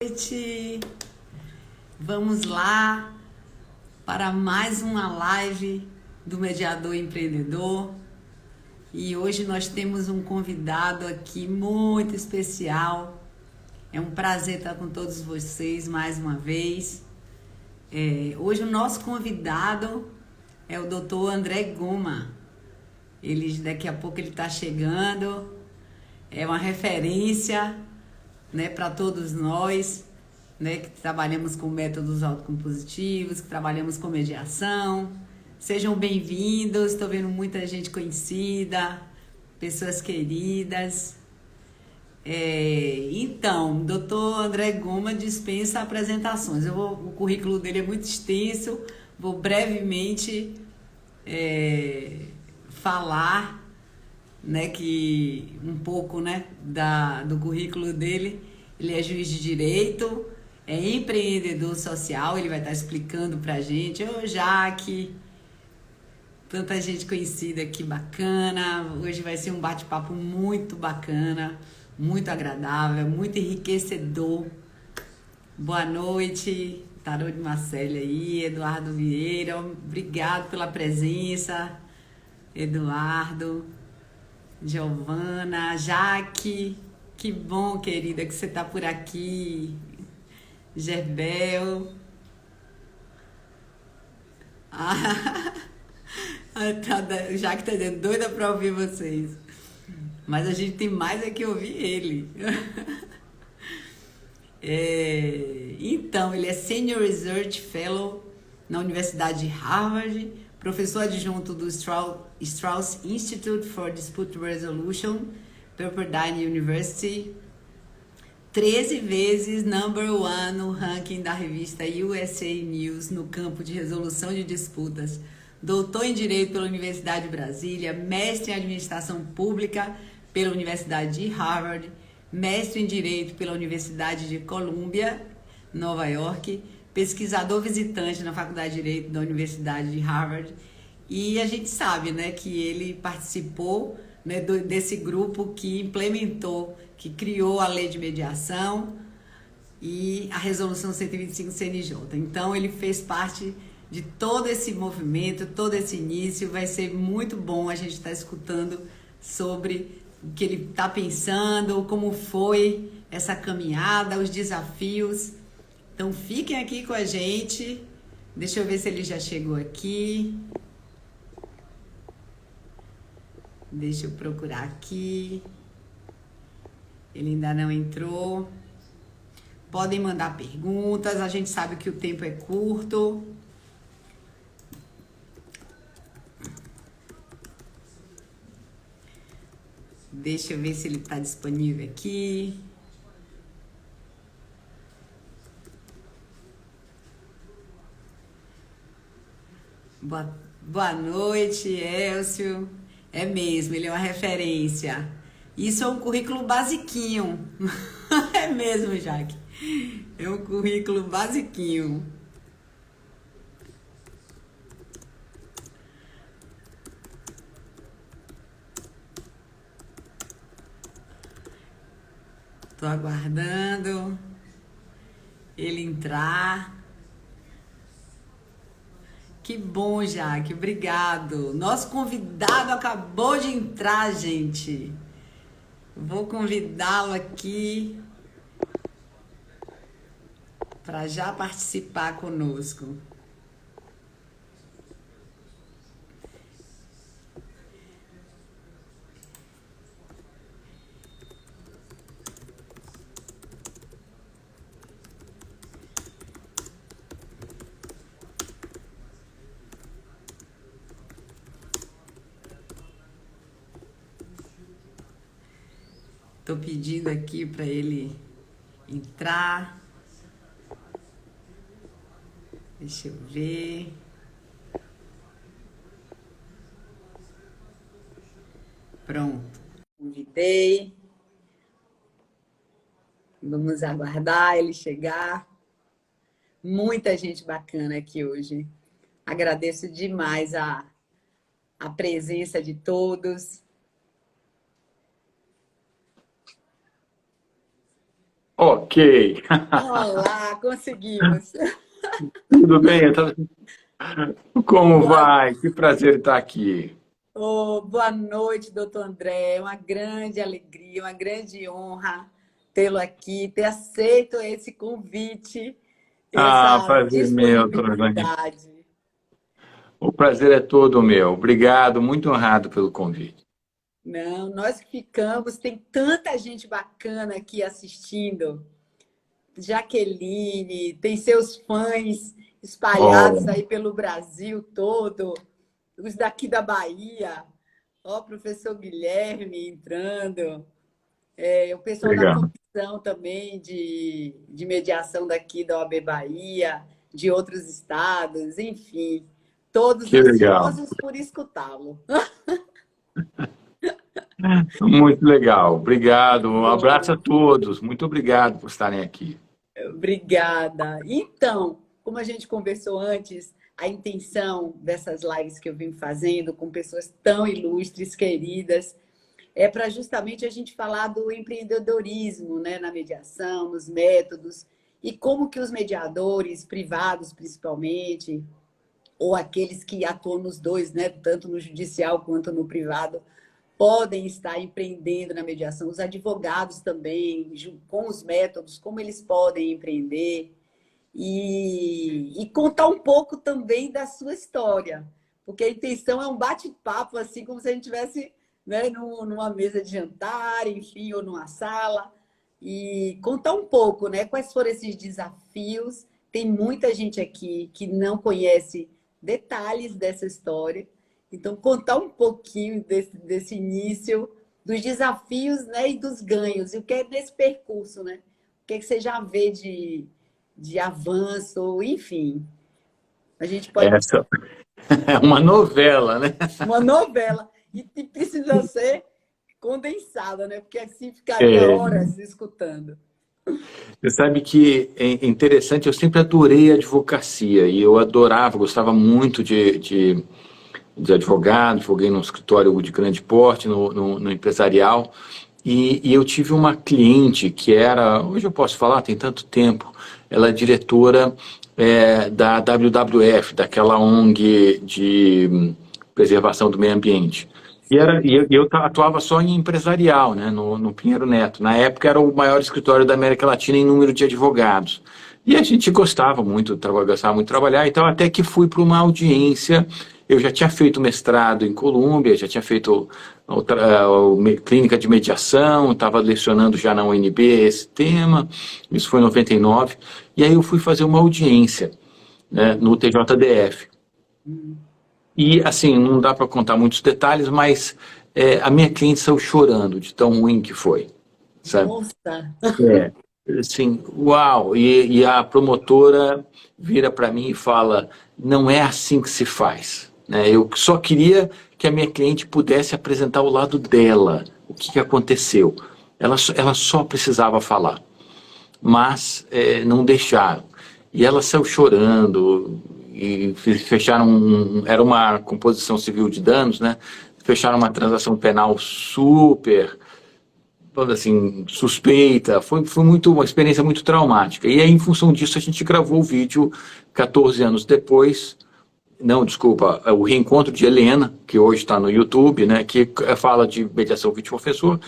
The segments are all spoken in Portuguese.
Noite. Vamos lá para mais uma live do Mediador Empreendedor. E hoje nós temos um convidado aqui muito especial. É um prazer estar com todos vocês mais uma vez. Hoje o nosso convidado é o Dr. André Goma. Daqui a pouco ele está chegando. É uma referência, né, para todos nós, né, que trabalhamos com métodos autocompositivos, que trabalhamos com mediação. Sejam bem-vindos. Estou vendo muita gente conhecida, pessoas queridas. Então, Dr. André Goma dispensa apresentações. O currículo dele é muito extenso. Vou brevemente falar, né, que um pouco, né, do currículo dele. Ele é juiz de direito, é empreendedor social. Ele vai estar explicando pra gente. Ô, Jaque, tanta gente conhecida aqui, bacana. Hoje vai ser um bate-papo muito bacana, muito agradável, muito enriquecedor. Boa noite, Tarô de Marcelo aí, Eduardo Vieira. Obrigado pela presença, Eduardo. Giovana, Jaque, que bom, querida, que você está por aqui. Gerbel. Jaque está dizendo, doida para ouvir vocês. Mas a gente tem mais é que ouvir ele. Então, ele é Senior Research Fellow na Universidade de Harvard, professor adjunto do Strauss Institute for Dispute Resolution, Pepperdine University, 13 vezes #1 no ranking da revista USA News no campo de resolução de disputas, doutor em Direito pela Universidade de Brasília, mestre em Administração Pública pela Universidade de Harvard, mestre em Direito pela Universidade de Columbia, Nova York, pesquisador visitante na Faculdade de Direito da Universidade de Harvard. E a gente sabe, né, que ele participou, né, desse grupo que implementou, que criou a lei de mediação e a resolução 125 CNJ. Então ele fez parte de todo esse movimento, todo esse início. Vai ser muito bom a gente estar escutando sobre o que ele está pensando, como foi essa caminhada, os desafios. Então fiquem aqui com a gente. Deixa eu ver se ele já chegou aqui. Deixa eu procurar aqui. Ele ainda não entrou. Podem mandar perguntas. A gente sabe que o tempo é curto. Deixa eu ver se ele está disponível aqui. Boa noite, Elcio. É mesmo, ele é uma referência. Isso é um currículo basiquinho. É mesmo, Jaque. É um currículo basiquinho. Tô aguardando ele entrar. Que bom, Jaque. Obrigado. Nosso convidado acabou de entrar, gente. Vou convidá-lo aqui para já participar conosco. Tô pedindo aqui para ele entrar. Deixa eu ver. Pronto. Convidei. Vamos aguardar ele chegar. Muita gente bacana aqui hoje. Agradeço demais a presença de todos. Ok. Olá, conseguimos. Tudo bem? Como Boa, vai? Que prazer estar aqui. boa noite, doutor André. É uma grande alegria, uma grande honra tê-lo aqui, ter aceito esse convite, Ah, essa prazer meu, dona Elaine. disponibilidade. O prazer é todo meu. Obrigado, muito honrado pelo convite. Não, nós que ficamos, tem tanta gente bacana aqui assistindo. Jaqueline, tem seus fãs espalhados Oh, aí pelo Brasil todo, os daqui da Bahia. Ó, professor Guilherme entrando, o pessoal da legal. comissão também de mediação daqui da OAB Bahia, de outros estados, enfim, todos Que legal. ansiosos por escutá-lo. Muito legal. Obrigado. Um abraço a Bom, todos. Muito obrigado por estarem aqui. obrigada. Então, como a gente conversou antes, a intenção dessas lives que eu vim fazendo com pessoas tão ilustres, queridas, é para justamente a gente falar do empreendedorismo, né, na mediação, nos métodos, e como que os mediadores privados, principalmente, ou aqueles que atuam nos dois, né, tanto no judicial quanto no privado, podem estar empreendendo na mediação. Os advogados também, com os métodos, como eles podem empreender. E contar um pouco também da sua história, porque a intenção é um bate-papo, assim como se a gente tivesse, né, numa mesa de jantar, enfim, ou numa sala, e contar um pouco, né, quais foram esses desafios. Tem muita gente aqui que não conhece detalhes dessa história, então contar um pouquinho desse início, dos desafios, né, e dos ganhos, e o que é nesse percurso, né? O que é que você já vê de avanço, enfim. A gente pode. Essa é uma novela, né? Uma novela. E precisa ser condensada, né? Porque assim ficaria É, horas escutando. você sabe que é interessante, eu sempre adorei a advocacia e eu adorava, gostava muito de advogado, advoguei num escritório de grande porte, no empresarial, e eu tive uma cliente que era, hoje eu posso falar, tem tanto tempo, ela é diretora da WWF, daquela ONG de preservação do meio ambiente. E eu atuava só em empresarial, né, no Pinheiro Neto. Na época era o maior escritório da América Latina em número de advogados. E a gente gostava muito de trabalhar, então até que fui para uma audiência. Eu já tinha feito mestrado em Colômbia, já tinha feito clínica de mediação, estava lecionando já na UNB esse tema, isso foi em 99, e aí eu fui fazer uma audiência, né, no TJDF. E assim, não dá para contar muitos detalhes, mas a minha cliente saiu chorando de tão ruim que foi, sabe? Nossa! É, assim, uau! E a promotora vira para mim e fala: não é assim que se faz, né? Eu só queria que a minha cliente pudesse apresentar o lado dela, o que que aconteceu. Ela só precisava falar, mas não deixaram. E ela saiu chorando e fecharam. Era uma composição civil de danos, né? Fecharam uma transação penal super toda assim, suspeita, foi muito, uma experiência muito traumática. E aí, em função disso, a gente gravou o vídeo 14 anos depois, não, desculpa, o reencontro de Helena, que hoje está no YouTube, né, que fala de mediação vítima-ofensor,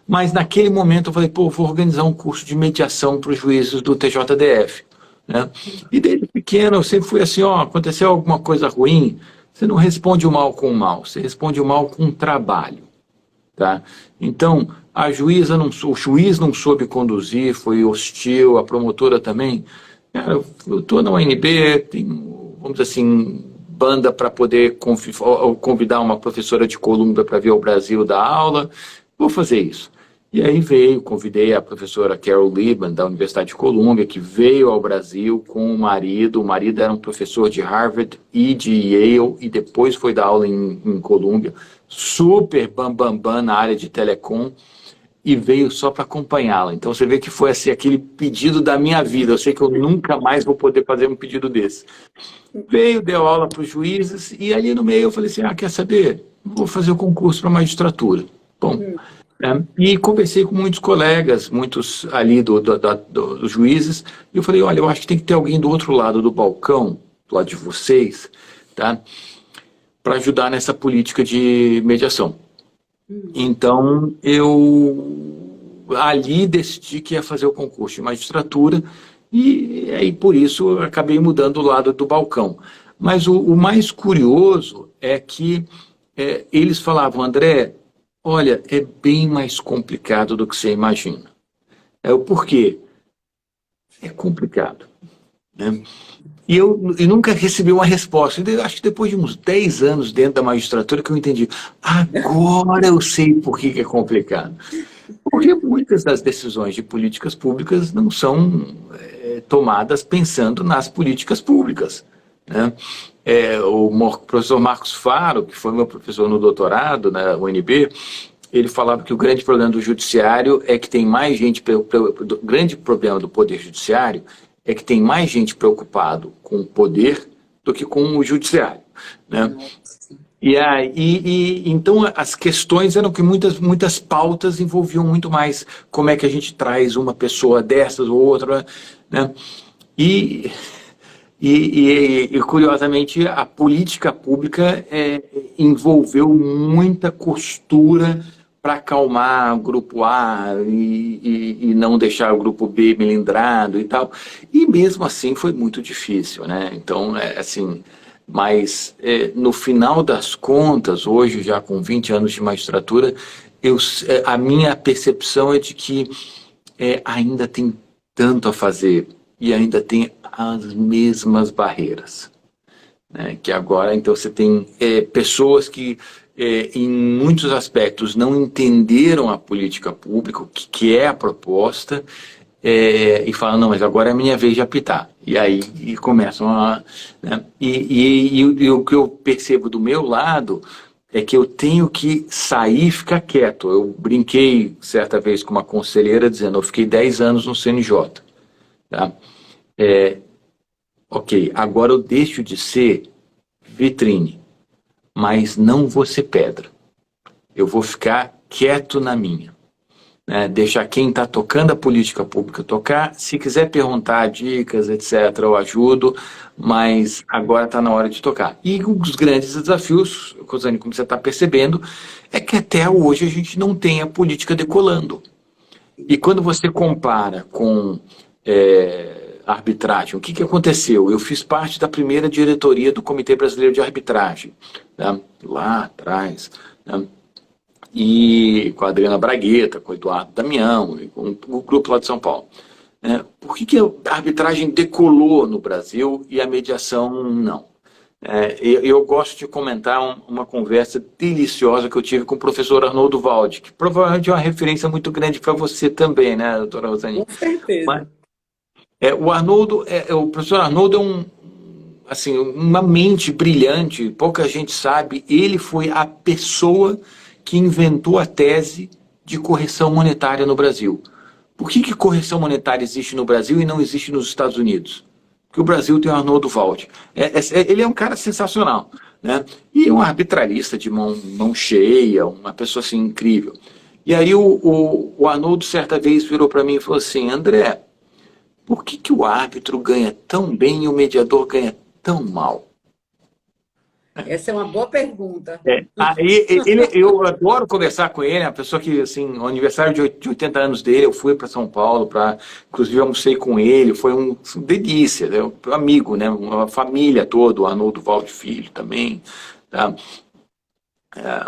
mas naquele momento eu falei, pô, vou organizar um curso de mediação para os juízes do TJDF. Né? E desde pequeno eu sempre fui assim, ó, aconteceu alguma coisa ruim, você não responde o mal com o mal, você responde o mal com o trabalho. Tá? Então, o juiz não soube conduzir, foi hostil, a promotora também. Cara, eu estou na UNB, tem, vamos dizer assim, banda para poder convidar uma professora de Colômbia para vir ao Brasil dar aula, vou fazer isso. E aí convidei a professora Carol Liebman, da Universidade de Colômbia, que veio ao Brasil com o marido era um professor de Harvard e de Yale, e depois foi dar aula em Colômbia, super bam na área de telecom, e veio só para acompanhá-la. Então você vê que foi assim, aquele pedido da minha vida, eu sei que eu nunca mais vou poder fazer um pedido desse. Veio, deu aula para os juízes, e ali no meio eu falei assim, quer saber? Vou fazer o concurso para magistratura. Bom, né? E conversei com muitos colegas, muitos ali dos juízes, e eu falei, olha, eu acho que tem que ter alguém do outro lado do balcão, do lado de vocês, tá? Para ajudar nessa política de mediação. Então, eu ali decidi que ia fazer o concurso de magistratura e aí por isso eu acabei mudando o lado do balcão. Mas o mais curioso é que eles falavam, André, olha, é bem mais complicado do que você imagina. O porquê? É complicado, né? E nunca recebi uma resposta. Eu acho que depois de uns 10 anos dentro da magistratura que eu entendi. Agora eu sei por que é complicado. Porque muitas das decisões de políticas públicas não são tomadas pensando nas políticas públicas, né? O professor Marcos Faro, que foi meu professor no doutorado na UNB, ele falava que o grande problema do judiciário é que tem mais gente, o grande problema do poder judiciário é que tem mais gente preocupado com o poder do que com o judiciário, né? Então as questões eram que muitas pautas envolviam muito mais como é que a gente traz uma pessoa dessas ou outra, né? E, curiosamente a política pública envolveu muita costura para acalmar o grupo A e não deixar o grupo B melindrado e tal. E mesmo assim foi muito difícil, né? Então, assim, mas no final das contas, hoje já com 20 anos de magistratura, a minha percepção é de que ainda tem tanto a fazer e ainda tem as mesmas barreiras, né? Que agora, então, você tem pessoas que em muitos aspectos não entenderam a política pública, o que é a proposta, e falam, não, mas agora é a minha vez de apitar. E aí começam a... Né? E o que eu percebo do meu lado é que eu tenho que sair e ficar quieto. Eu brinquei certa vez com uma conselheira dizendo, eu fiquei 10 anos no CNJ. Tá? Ok, agora eu deixo de ser vitrine, mas não vou ser pedra. Eu vou ficar quieto na minha, né? Deixar quem está tocando a política pública tocar. Se quiser perguntar dicas, etc., eu ajudo, mas agora está na hora de tocar. E um dos grandes desafios, Rosane, como você está percebendo, é que até hoje a gente não tem a política decolando. E quando você compara com arbitragem, o que aconteceu? Eu fiz parte da primeira diretoria do Comitê Brasileiro de Arbitragem, né? Lá atrás, né? E com a Adriana Bragueta, com o Eduardo Damião, e com o grupo lá de São Paulo. Por que a arbitragem decolou no Brasil e a mediação não? Eu gosto de comentar uma conversa deliciosa que eu tive com o professor Arnoldo Valdi, que provavelmente é uma referência muito grande para você também, né, doutora Rosane? Com certeza. Mas, o professor Arnoldo é assim, uma mente brilhante, pouca gente sabe. Ele foi a pessoa que inventou a tese de correção monetária no Brasil. Por que correção monetária existe no Brasil e não existe nos Estados Unidos? Porque o Brasil tem o Arnoldo Valdi. Ele é um cara sensacional, né? E um arbitralista de mão cheia, uma pessoa assim incrível. E aí o Arnoldo certa vez virou para mim e falou assim, André, por que o árbitro ganha tão bem e o mediador ganha tão mal? Essa é uma boa pergunta. Aí eu adoro conversar com ele, é uma pessoa que, assim, no aniversário de 80 anos dele, eu fui para São Paulo, inclusive almocei com ele, foi uma delícia, né? Um amigo, né? Uma família toda, o Arnoldo Valde Filho também, tá?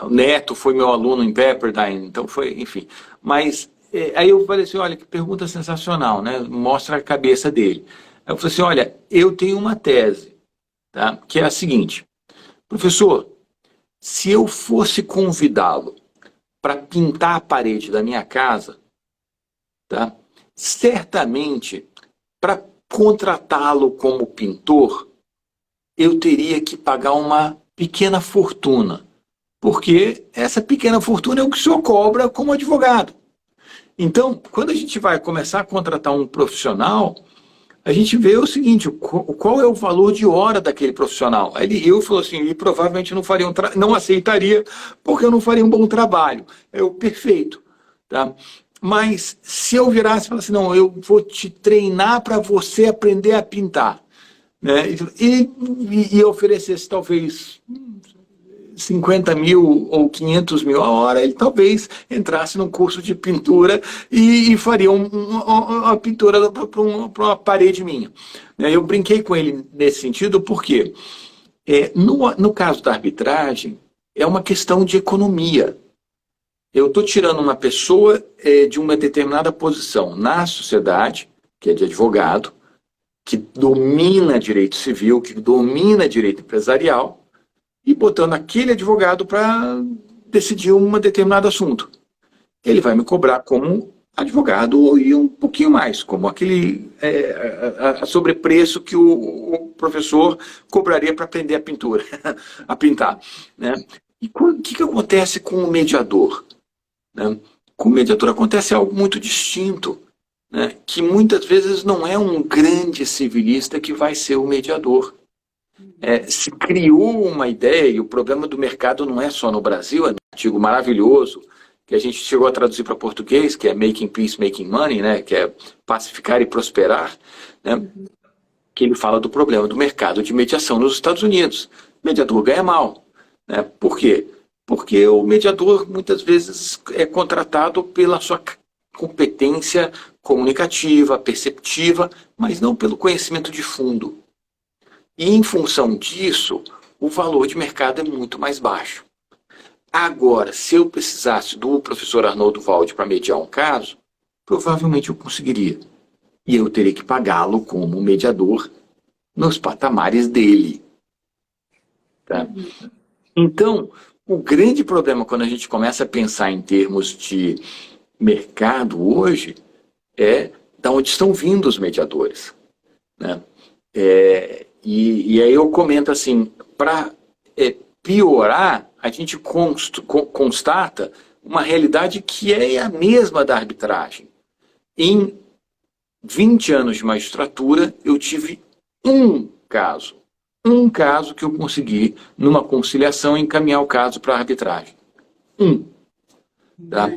O Neto foi meu aluno em Pepperdine, então foi, enfim. Mas aí eu falei assim, olha, que pergunta sensacional, né? Mostra a cabeça dele. Aí eu falei assim, olha, eu tenho uma tese, tá? Que é a seguinte, professor, se eu fosse convidá-lo para pintar a parede da minha casa, tá? Certamente, para contratá-lo como pintor, eu teria que pagar uma pequena fortuna, porque essa pequena fortuna é o que o senhor cobra como advogado. Então, quando a gente vai começar a contratar um profissional, a gente vê o seguinte, qual é o valor de hora daquele profissional. Eu falou assim, ele provavelmente não aceitaria, porque eu não faria um bom trabalho. Perfeito. Tá? Mas se eu virasse e falasse, não, eu vou te treinar para você aprender a pintar, né? E oferecesse talvez 50 mil ou 500 mil a hora, ele talvez entrasse num curso de pintura e faria uma pintura para uma parede minha. Eu brinquei com ele nesse sentido porque, no caso da arbitragem, é uma questão de economia. Eu estou tirando uma pessoa de uma determinada posição na sociedade, que é de advogado, que domina direito civil, que domina direito empresarial, e botando aquele advogado para decidir um determinado assunto. Ele vai me cobrar como advogado e um pouquinho mais, como aquele a sobrepreço que o professor cobraria para aprender a pintura, a pintar. Né? E o que acontece com o mediador? Né? Com o mediador acontece algo muito distinto, né? Que muitas vezes não é um grande civilista que vai ser o mediador. Se criou uma ideia, e o problema do mercado não é só no Brasil, é um artigo maravilhoso, que a gente chegou a traduzir para português, que é Making Peace, Making Money, né? Que é pacificar e prosperar, né? Que ele fala do problema do mercado de mediação nos Estados Unidos. O mediador ganha mal. Né? Por quê? Porque o mediador muitas vezes é contratado pela sua competência comunicativa, perceptiva, mas não pelo conhecimento de fundo. E em função disso, o valor de mercado é muito mais baixo. Agora, se eu precisasse do professor Arnoldo Valde para mediar um caso, provavelmente eu conseguiria. E eu teria que pagá-lo como mediador nos patamares dele. Tá? Então, o grande problema quando a gente começa a pensar em termos de mercado hoje é de onde estão vindo os mediadores. Né? E aí eu comento assim, para piorar, a gente constata uma realidade que é a mesma da arbitragem. Em 20 anos de magistratura, eu tive um caso que eu consegui, numa conciliação, encaminhar o caso para a arbitragem. Tá?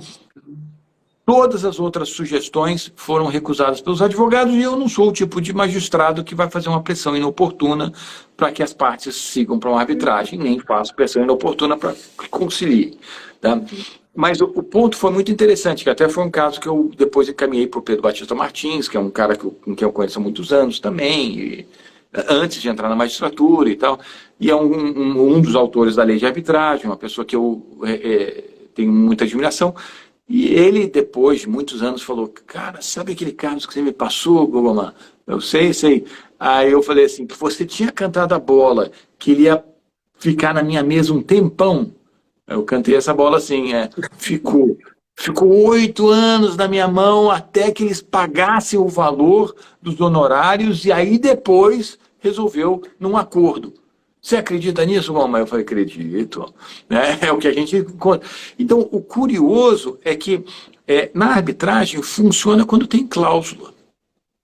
Todas as outras sugestões foram recusadas pelos advogados e eu não sou o tipo de magistrado que vai fazer uma pressão inoportuna para que as partes sigam para uma arbitragem, nem faço pressão inoportuna para que concilie. Tá? Mas o ponto foi muito interessante, que até foi um caso que eu depois encaminhei para o Pedro Batista Martins, que é um cara com quem eu conheço há muitos anos também, antes de entrar na magistratura e tal, e é um dos autores da lei de arbitragem, uma pessoa que eu tenho muita admiração. E ele, depois de muitos anos, falou, cara, sabe aquele caso que você me passou, Gogomar? Eu sei. Aí eu falei assim, que você tinha cantado a bola, que ele ia ficar na minha mesa um tempão. Eu cantei essa bola assim, ficou 8 anos na minha mão até que eles pagassem o valor dos honorários e aí depois resolveu num acordo. Você acredita nisso, mamãe? Eu falei, acredito. É o que a gente encontra. Então, o curioso é que na arbitragem funciona quando tem cláusula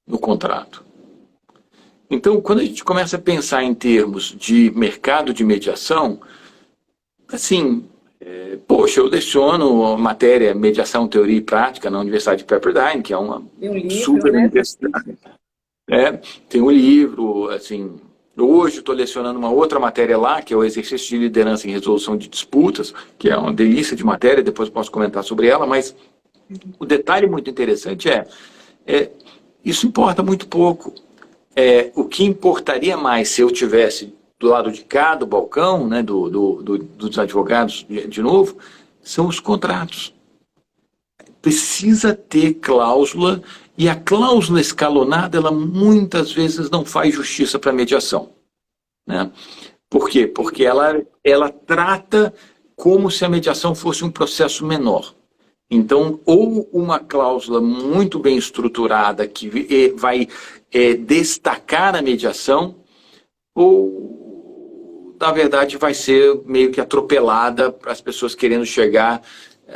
no contrato. Então, quando a gente começa a pensar em termos de mercado de mediação, assim, poxa, eu leciono a matéria Mediação, Teoria e Prática na Universidade de Pepperdine, que é uma super universidade. Tem um livro, assim... Hoje estou lecionando uma outra matéria lá, que é o exercício de liderança em resolução de disputas, que é uma delícia de matéria, depois posso comentar sobre ela, mas o detalhe muito interessante isso importa muito pouco. O que importaria mais se eu tivesse do lado de cá do balcão, né, dos advogados, de novo, são os contratos. Precisa ter cláusula, e a cláusula escalonada, ela muitas vezes não faz justiça para a mediação. Né? Por quê? Porque ela trata como se a mediação fosse um processo menor. Então, ou uma cláusula muito bem estruturada que vai destacar a mediação, ou, na verdade, vai ser meio que atropelada para as pessoas querendo chegar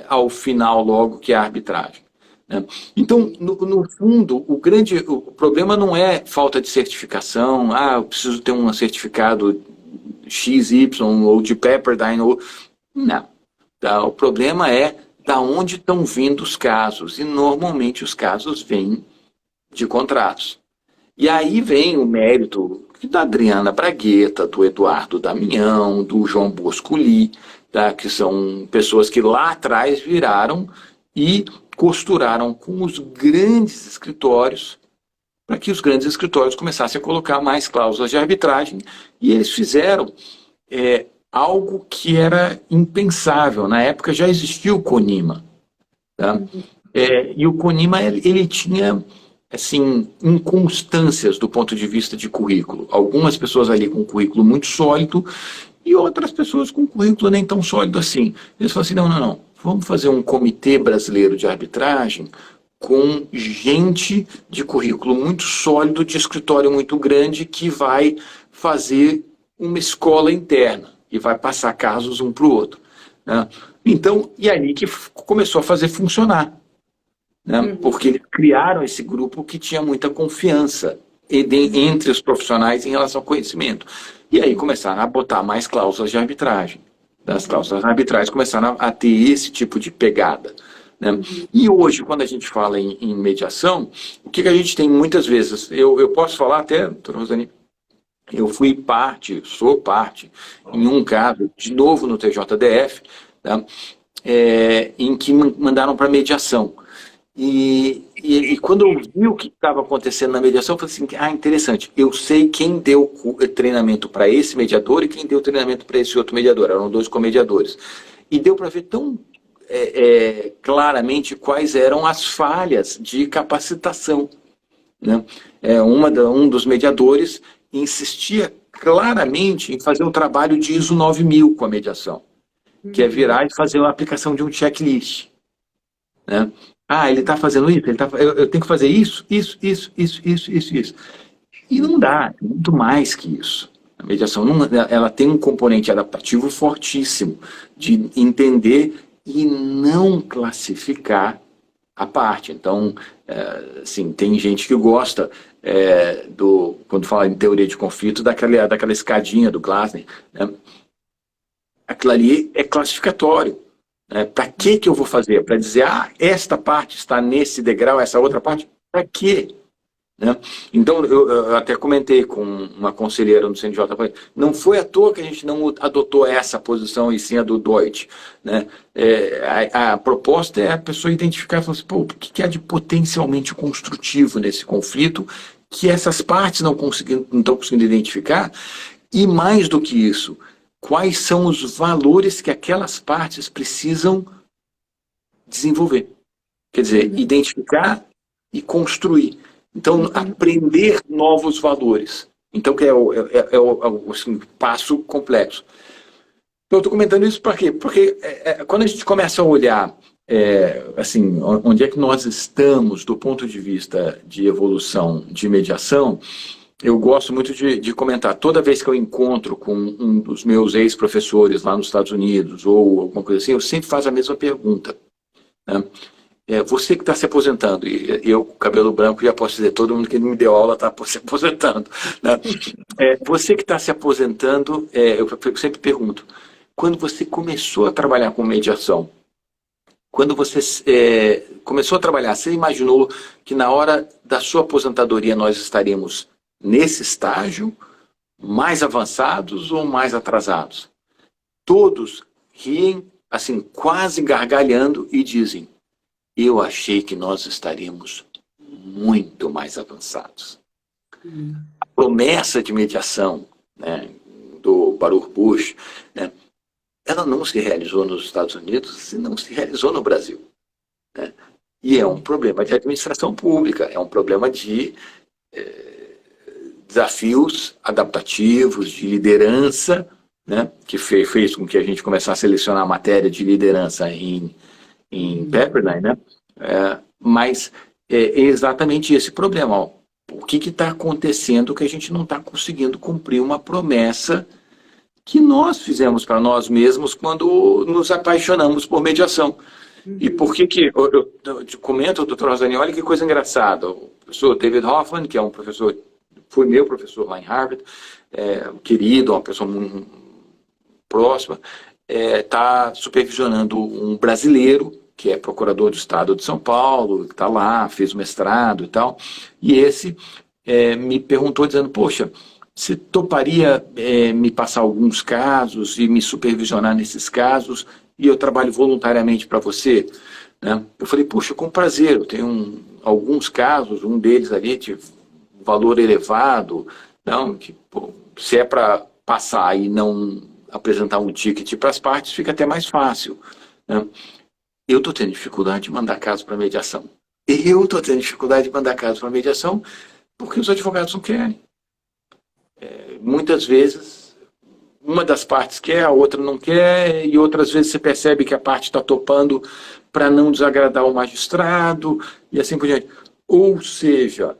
ao final logo, que é a arbitragem. Então, no fundo, o problema não é falta de certificação, eu preciso ter um certificado XY ou de Pepperdine, não. Tá? O problema é da onde estão vindo os casos. E normalmente os casos vêm de contratos. E aí vem o mérito da Adriana Bragueta, do Eduardo Damião, do João Bosco Lee, tá? Que são pessoas que lá atrás viraram e costuraram com os grandes escritórios para que os grandes escritórios começassem a colocar mais cláusulas de arbitragem. E eles fizeram algo que era impensável. Na época já existia o CONIMA. Tá? E o CONIMA ele tinha assim, inconstâncias do ponto de vista de currículo. Algumas pessoas ali com um currículo muito sólido e outras pessoas com um currículo nem tão sólido assim. Eles falaram assim, não, vamos fazer um comitê brasileiro de arbitragem com gente de currículo muito sólido, de escritório muito grande, que vai fazer uma escola interna e vai passar casos um para o outro. Né? Então, e aí que começou a fazer funcionar. Né? Porque eles criaram esse grupo que tinha muita confiança entre os profissionais em relação ao conhecimento. E aí começaram a botar mais cláusulas de arbitragem. As cláusulas de arbitragem começaram a ter esse tipo de pegada. Né? E hoje, quando a gente fala em mediação, o que a gente tem muitas vezes, eu posso falar até, doutora Rosane, eu sou parte, em um caso, de novo no TJDF, tá? Em que mandaram para mediação. E quando eu vi o que estava acontecendo na mediação, eu falei assim, interessante, eu sei quem deu treinamento para esse mediador e quem deu treinamento para esse outro mediador, eram 2 comediadores. E deu para ver tão claramente quais eram as falhas de capacitação. Né? Um dos mediadores insistia claramente em fazer um trabalho de ISO 9000 com a mediação, que é virar e fazer uma aplicação de um checklist. Né? Ele está fazendo isso, eu tenho que fazer isso. E não dá, muito mais que isso. A mediação ela tem um componente adaptativo fortíssimo de entender e não classificar a parte. Então, assim, tem gente que gosta quando fala em teoria de conflito, daquela escadinha do Glasner. Né? Aquilo ali é classificatório. Para que eu vou fazer? Para dizer, esta parte está nesse degrau, essa outra parte, para quê? Né? Então, eu até comentei com uma conselheira no CNJ, não foi à toa que a gente não adotou essa posição e sim a do Deutsch. Né? A proposta é a pessoa identificar e falar assim, o que há de potencialmente construtivo nesse conflito que essas partes não estão conseguindo identificar? E mais do que isso, quais são os valores que aquelas partes precisam desenvolver? Quer dizer, identificar e construir. Então, aprender novos valores. Então, que é o assim, passo complexo. Então, eu estou comentando isso para quê? Porque quando a gente começa a olhar assim, onde é que nós estamos do ponto de vista de evolução de mediação, eu gosto muito de comentar. Toda vez que eu encontro com um dos meus ex-professores lá nos Estados Unidos ou alguma coisa assim, eu sempre faço a mesma pergunta. Né? Você que está se aposentando, e eu com cabelo branco já posso dizer, todo mundo que me deu aula está se aposentando. Né? Você que está se aposentando, eu sempre pergunto, quando você começou a trabalhar com mediação, quando você começou a trabalhar, você imaginou que na hora da sua aposentadoria nós estaríamos nesse estágio, mais avançados ou mais atrasados? Todos riem, assim, quase gargalhando e dizem, eu achei que nós estaríamos muito mais avançados. A promessa de mediação, né, do Baruch Bush, né, ela não se realizou nos Estados Unidos e não se realizou no Brasil. Né? E é um problema de administração pública, é um problema de desafios adaptativos, de liderança, né, que fez com que a gente começasse a selecionar a matéria de liderança em Pepperdine, né? Mas é exatamente esse problema. Ó. O que está acontecendo que a gente não está conseguindo cumprir uma promessa que nós fizemos para nós mesmos quando nos apaixonamos por mediação. E por que eu comento, doutor Rosane, olha que coisa engraçada. O professor David Hoffman, que é um professor, foi meu professor lá em Harvard, querido, uma pessoa muito próxima, está supervisionando um brasileiro que é procurador do Estado de São Paulo, que está lá, fez o mestrado e tal, e esse me perguntou dizendo, poxa, você toparia me passar alguns casos e me supervisionar nesses casos e eu trabalho voluntariamente para você? Né? Eu falei, puxa, com prazer, eu tenho alguns casos, um deles ali de valor elevado, não, que, pô, se é para passar e não apresentar um ticket para as partes, fica até mais fácil. Né? Eu estou tendo dificuldade de mandar caso para mediação. Eu estou tendo dificuldade de mandar caso para mediação porque os advogados não querem. Muitas vezes, uma das partes quer, a outra não quer, e outras vezes você percebe que a parte está topando para não desagradar o magistrado, e assim por diante. Ou seja,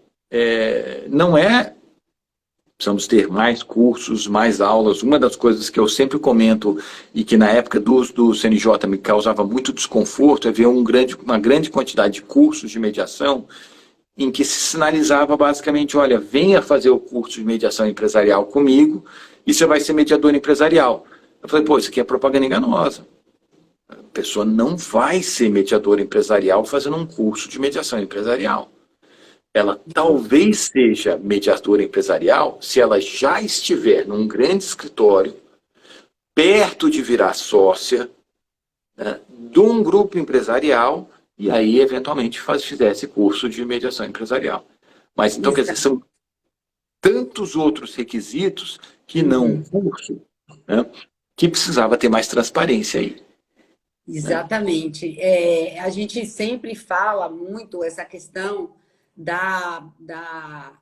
não é... Precisamos ter mais cursos, mais aulas. Uma das coisas que eu sempre comento e que na época do CNJ me causava muito desconforto é ver uma grande quantidade de cursos de mediação em que se sinalizava basicamente, olha, venha fazer o curso de mediação empresarial comigo e você vai ser mediador empresarial. Eu falei, pô, isso aqui é propaganda enganosa. A pessoa não vai ser mediadora empresarial fazendo um curso de mediação empresarial. Ela talvez seja mediadora empresarial se ela já estiver num grande escritório, perto de virar sócia, né, de um grupo empresarial, e aí, eventualmente, fizesse curso de mediação empresarial. Mas, então, quer dizer, são tantos outros requisitos que não um curso, né, que precisava ter mais transparência aí. Exatamente. A gente sempre fala muito essa questão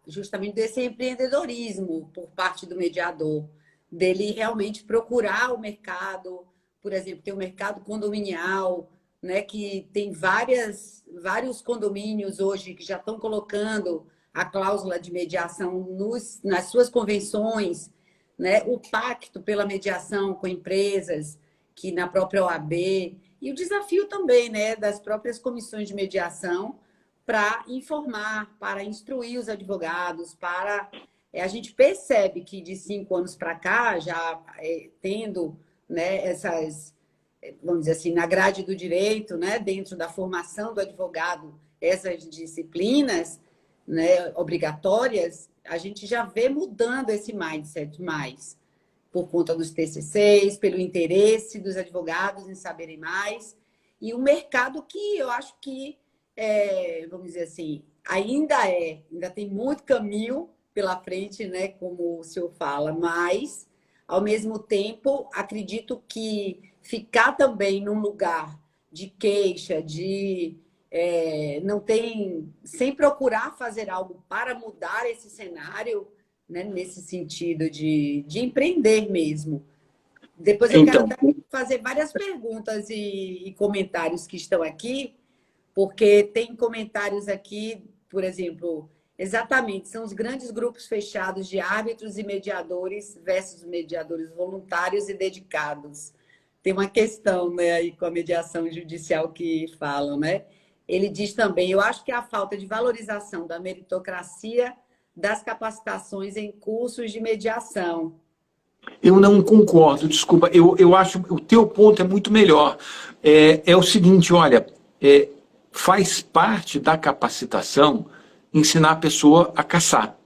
justamente desse empreendedorismo por parte do mediador, dele realmente procurar o mercado, por exemplo, tem o mercado condominial, né, que tem vários condomínios hoje que já estão colocando a cláusula de mediação nas suas convenções, né, o pacto pela mediação com empresas, que na própria OAB, e o desafio também, né, das próprias comissões de mediação para informar, para instruir os advogados, a gente percebe que de 5 anos para cá, já tendo, né, essas, vamos dizer assim, na grade do direito, né, dentro da formação do advogado, essas disciplinas, né, obrigatórias, a gente já vê mudando esse mindset mais, por conta dos TCCs, pelo interesse dos advogados em saberem mais, e o mercado que eu acho que vamos dizer assim, ainda tem muito caminho pela frente, né, como o senhor fala, mas, ao mesmo tempo, acredito que ficar também num lugar de queixa, sem procurar fazer algo para mudar esse cenário, né, nesse sentido de empreender mesmo. Depois eu quero até fazer várias perguntas e comentários que estão aqui, porque tem comentários aqui, por exemplo, exatamente, são os grandes grupos fechados de árbitros e mediadores versus mediadores voluntários e dedicados. Tem uma questão, né, aí com a mediação judicial que falam, né? Ele diz também, eu acho que a falta de valorização da meritocracia das capacitações em cursos de mediação. Eu não concordo, desculpa. Eu acho que o teu ponto é muito melhor. É o seguinte, olha... faz parte da capacitação ensinar a pessoa a caçar.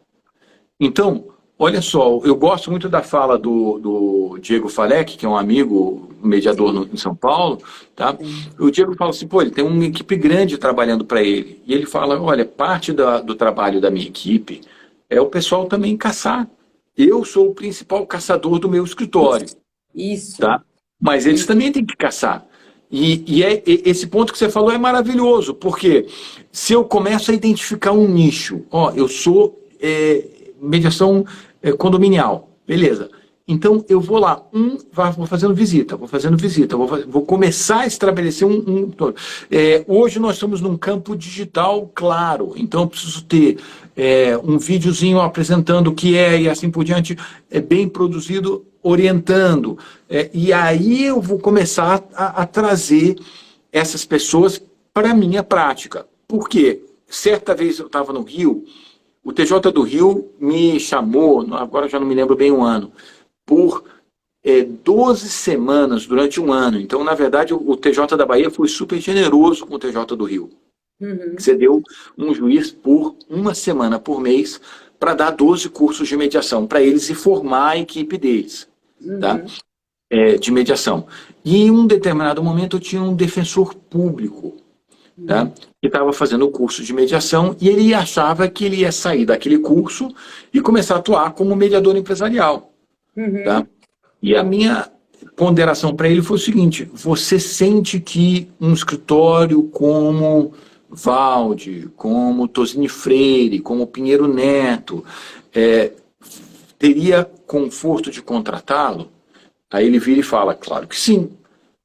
Então, olha só, eu gosto muito da fala do Diego Falec, que é um amigo mediador em São Paulo, tá? O Diego fala assim, pô, ele tem uma equipe grande trabalhando para ele. E ele fala, olha, parte do trabalho da minha equipe é o pessoal também caçar. Eu sou o principal caçador do meu escritório. Isso. Tá? Mas eles também têm que caçar. Esse ponto que você falou é maravilhoso, porque se eu começo a identificar um nicho, eu sou mediação condominial, beleza. Então eu vou lá, vou fazendo visita, vou começar a estabelecer hoje nós estamos num campo digital, claro, então eu preciso ter um videozinho apresentando o que e assim por diante, bem produzido, orientando. E aí eu vou começar a trazer essas pessoas para a minha prática. Por quê? Certa vez eu estava no Rio, o TJ do Rio me chamou, agora já não me lembro bem o ano, por 12 semanas durante um ano. Então, na verdade, o TJ da Bahia foi super generoso com o TJ do Rio. Você deu um juiz por uma semana por mês para dar 12 cursos de mediação para eles e formar a equipe deles, tá? De mediação. E em um determinado momento eu tinha um defensor público, tá? Que estava fazendo o curso de mediação e ele achava que ele ia sair daquele curso e começar a atuar como mediador empresarial. Tá? E a minha ponderação para ele foi o seguinte: você sente que um escritório como Valde, como Tosini Freire, como Pinheiro Neto, teria conforto de contratá-lo? Aí ele vira e fala, claro que sim.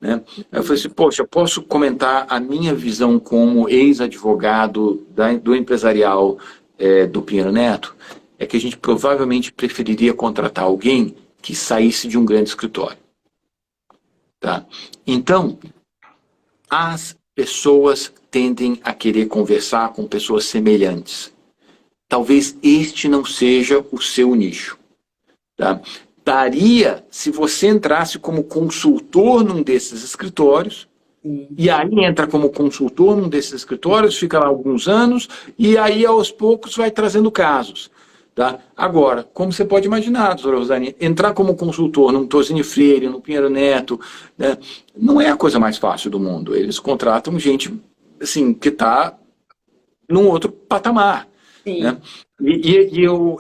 Né? Aí eu falei assim, poxa, posso comentar a minha visão como ex-advogado do empresarial do Pinheiro Neto? É que a gente provavelmente preferiria contratar alguém que saísse de um grande escritório. Tá? Então, as pessoas tendem a querer conversar com pessoas semelhantes. Talvez este não seja o seu nicho. Tá? Daria se você entrasse como consultor num desses escritórios, e aí entra como consultor num desses escritórios, fica lá alguns anos, e aí aos poucos vai trazendo casos. Tá? Agora, como você pode imaginar, doutora Rosane, entrar como consultor num Tosini Freire, no Pinheiro Neto, né, não é a coisa mais fácil do mundo. Eles contratam gente assim, que está num outro patamar. Né?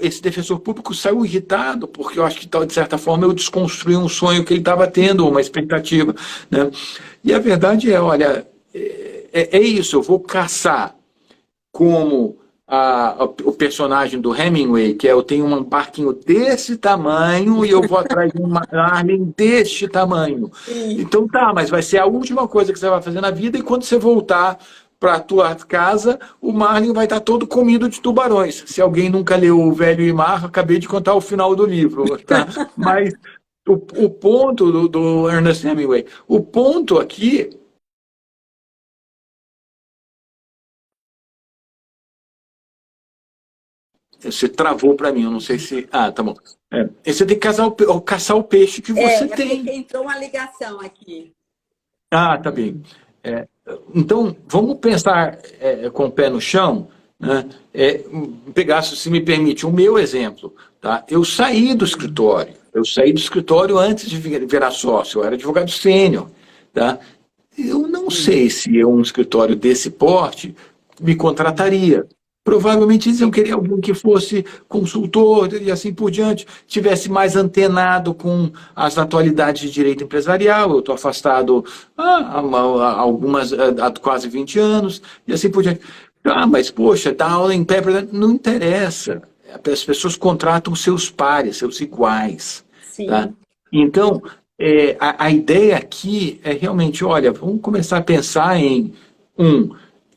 Esse defensor público saiu irritado, porque eu acho que, de certa forma, eu desconstruí um sonho que ele estava tendo, uma expectativa. Né? E a verdade é, olha, é isso, eu vou caçar como o personagem do Hemingway, que eu tenho um barquinho desse tamanho e eu vou atrás de uma Marlin deste tamanho. Então tá, mas vai ser a última coisa que você vai fazer na vida, e quando você voltar para a tua casa, o Marlin vai estar todo comido de tubarões. Se alguém nunca leu O Velho e Mar, acabei de contar o final do livro. Tá? Mas o ponto do Ernest Hemingway, o ponto aqui... Você travou para mim, eu não sei se... Ah, tá bom. Você tem que caçar o peixe que você tem. Porque entrou uma ligação aqui. Ah, tá bem. Então, vamos pensar com o pé no chão, né? Pegar, se me permite, o meu exemplo. Tá? Eu saí do escritório. Antes de virar sócio. Eu era advogado sênior. Tá? Eu não sei se um escritório desse porte me contrataria. Provavelmente eles iam querer alguém que fosse consultor e assim por diante, tivesse mais antenado com as atualidades de direito empresarial. Eu estou afastado há quase 20 anos e assim por diante. Mas, poxa, dar aula em pé, não interessa. As pessoas contratam seus pares, seus iguais. Tá? Então, a ideia aqui é realmente, olha, vamos começar a pensar em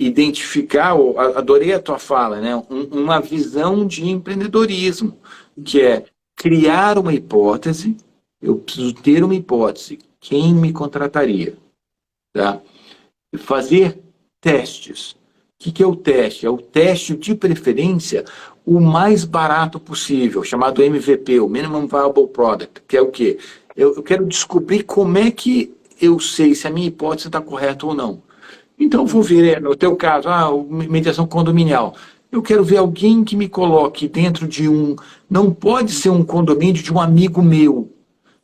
identificar, adorei a tua fala, né? Uma visão de empreendedorismo, que é criar uma hipótese, eu preciso ter uma hipótese, quem me contrataria? Tá? Fazer testes. O que é o teste? É o teste, de preferência, o mais barato possível, chamado MVP, o Minimum Viable Product, que é o quê? Eu quero descobrir como é que eu sei se a minha hipótese está correta ou não. Então, vou ver, no teu caso, mediação condominial. Eu quero ver alguém que me coloque dentro de não pode ser um condomínio de um amigo meu.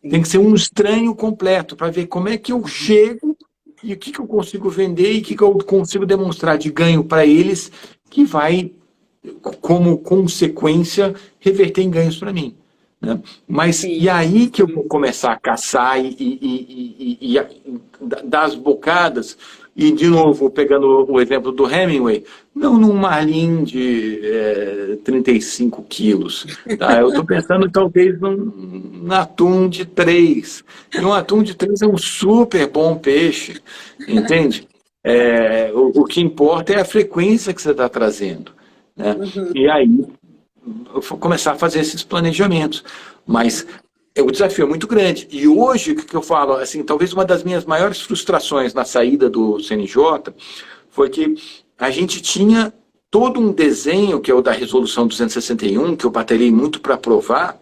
Tem que ser um estranho completo, para ver como é que eu chego e o que eu consigo vender e o que eu consigo demonstrar de ganho para eles, que vai, como consequência, reverter em ganhos para mim. Né? Mas e aí que eu vou começar a caçar e dar as bocadas. E, de novo, pegando o exemplo do Hemingway, não num marlim de 35 quilos. Tá? Eu estou pensando, talvez, num atum de 3. E um atum de 3 é um super bom peixe, entende? O que importa é a frequência que você está trazendo. Né? E aí, eu vou começar a fazer esses planejamentos. Mas... o desafio é muito grande. E hoje, o que eu falo, assim, talvez uma das minhas maiores frustrações na saída do CNJ foi que a gente tinha todo um desenho, que é o da Resolução 261, que eu batalhei muito para aprovar,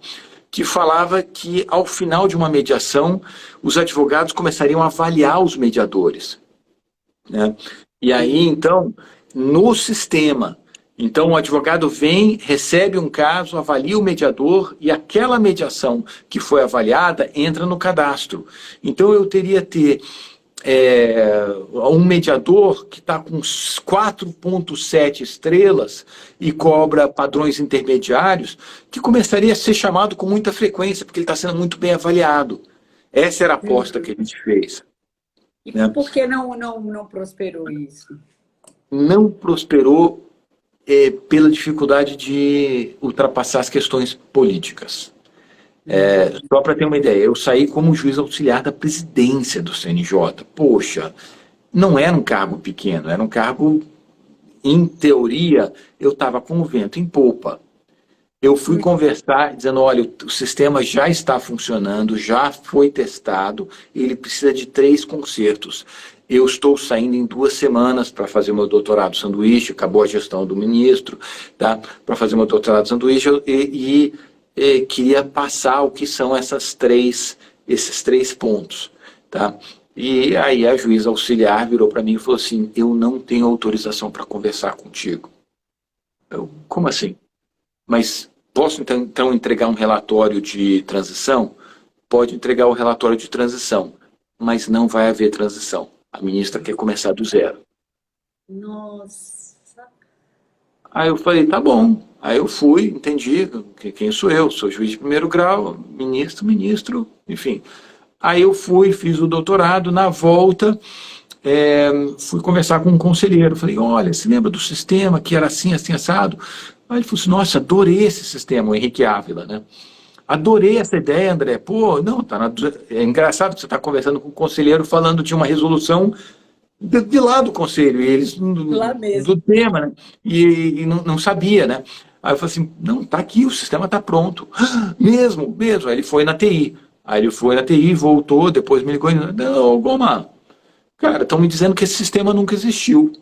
que falava que, ao final de uma mediação, os advogados começariam a avaliar os mediadores, né? E aí, então, no sistema, então o advogado vem, recebe um caso, avalia o mediador e aquela mediação que foi avaliada entra no cadastro. Então eu teria ter um mediador que está com 4,7 estrelas e cobra padrões intermediários, que começaria a ser chamado com muita frequência, porque ele está sendo muito bem avaliado. Essa era a aposta que a gente fez. E por que não prosperou isso? Não prosperou pela dificuldade de ultrapassar as questões políticas. Só para ter uma ideia, eu saí como juiz auxiliar da presidência do CNJ. Poxa, não era um cargo pequeno, era um cargo, em teoria, eu estava com o vento em popa. Eu fui conversar dizendo, olha, o sistema já está funcionando, já foi testado, ele precisa de 3 concertos. Eu estou saindo em 2 semanas para fazer meu doutorado sanduíche, acabou a gestão do ministro, tá? Para fazer meu doutorado sanduíche e queria passar o que são esses 3 pontos, tá? E aí a juíza auxiliar virou para mim e falou assim, eu não tenho autorização para conversar contigo. Como assim? Mas posso então entregar um relatório de transição? Pode entregar o relatório de transição, mas não vai haver transição. A ministra quer começar do zero. Nossa. Aí eu falei, tá bom. Aí eu fui, entendi quem sou eu, sou juiz de primeiro grau, ministro, enfim. Aí eu fui, fiz o doutorado, na volta, fui conversar com um conselheiro. Falei, olha, você lembra do sistema que era assim, assim, assado? Aí ele falou assim, nossa, adorei esse sistema, o Henrique Ávila, né? Adorei essa ideia, André. Pô, não, é engraçado que você está conversando com o conselheiro falando de uma resolução de lá do conselho, e eles do tema, né? E não sabia, né? Aí eu falei assim, não, tá aqui, o sistema tá pronto. Mesmo. Aí ele foi na TI. Voltou, depois me ligou e não, Goma, cara, estão me dizendo que esse sistema nunca existiu.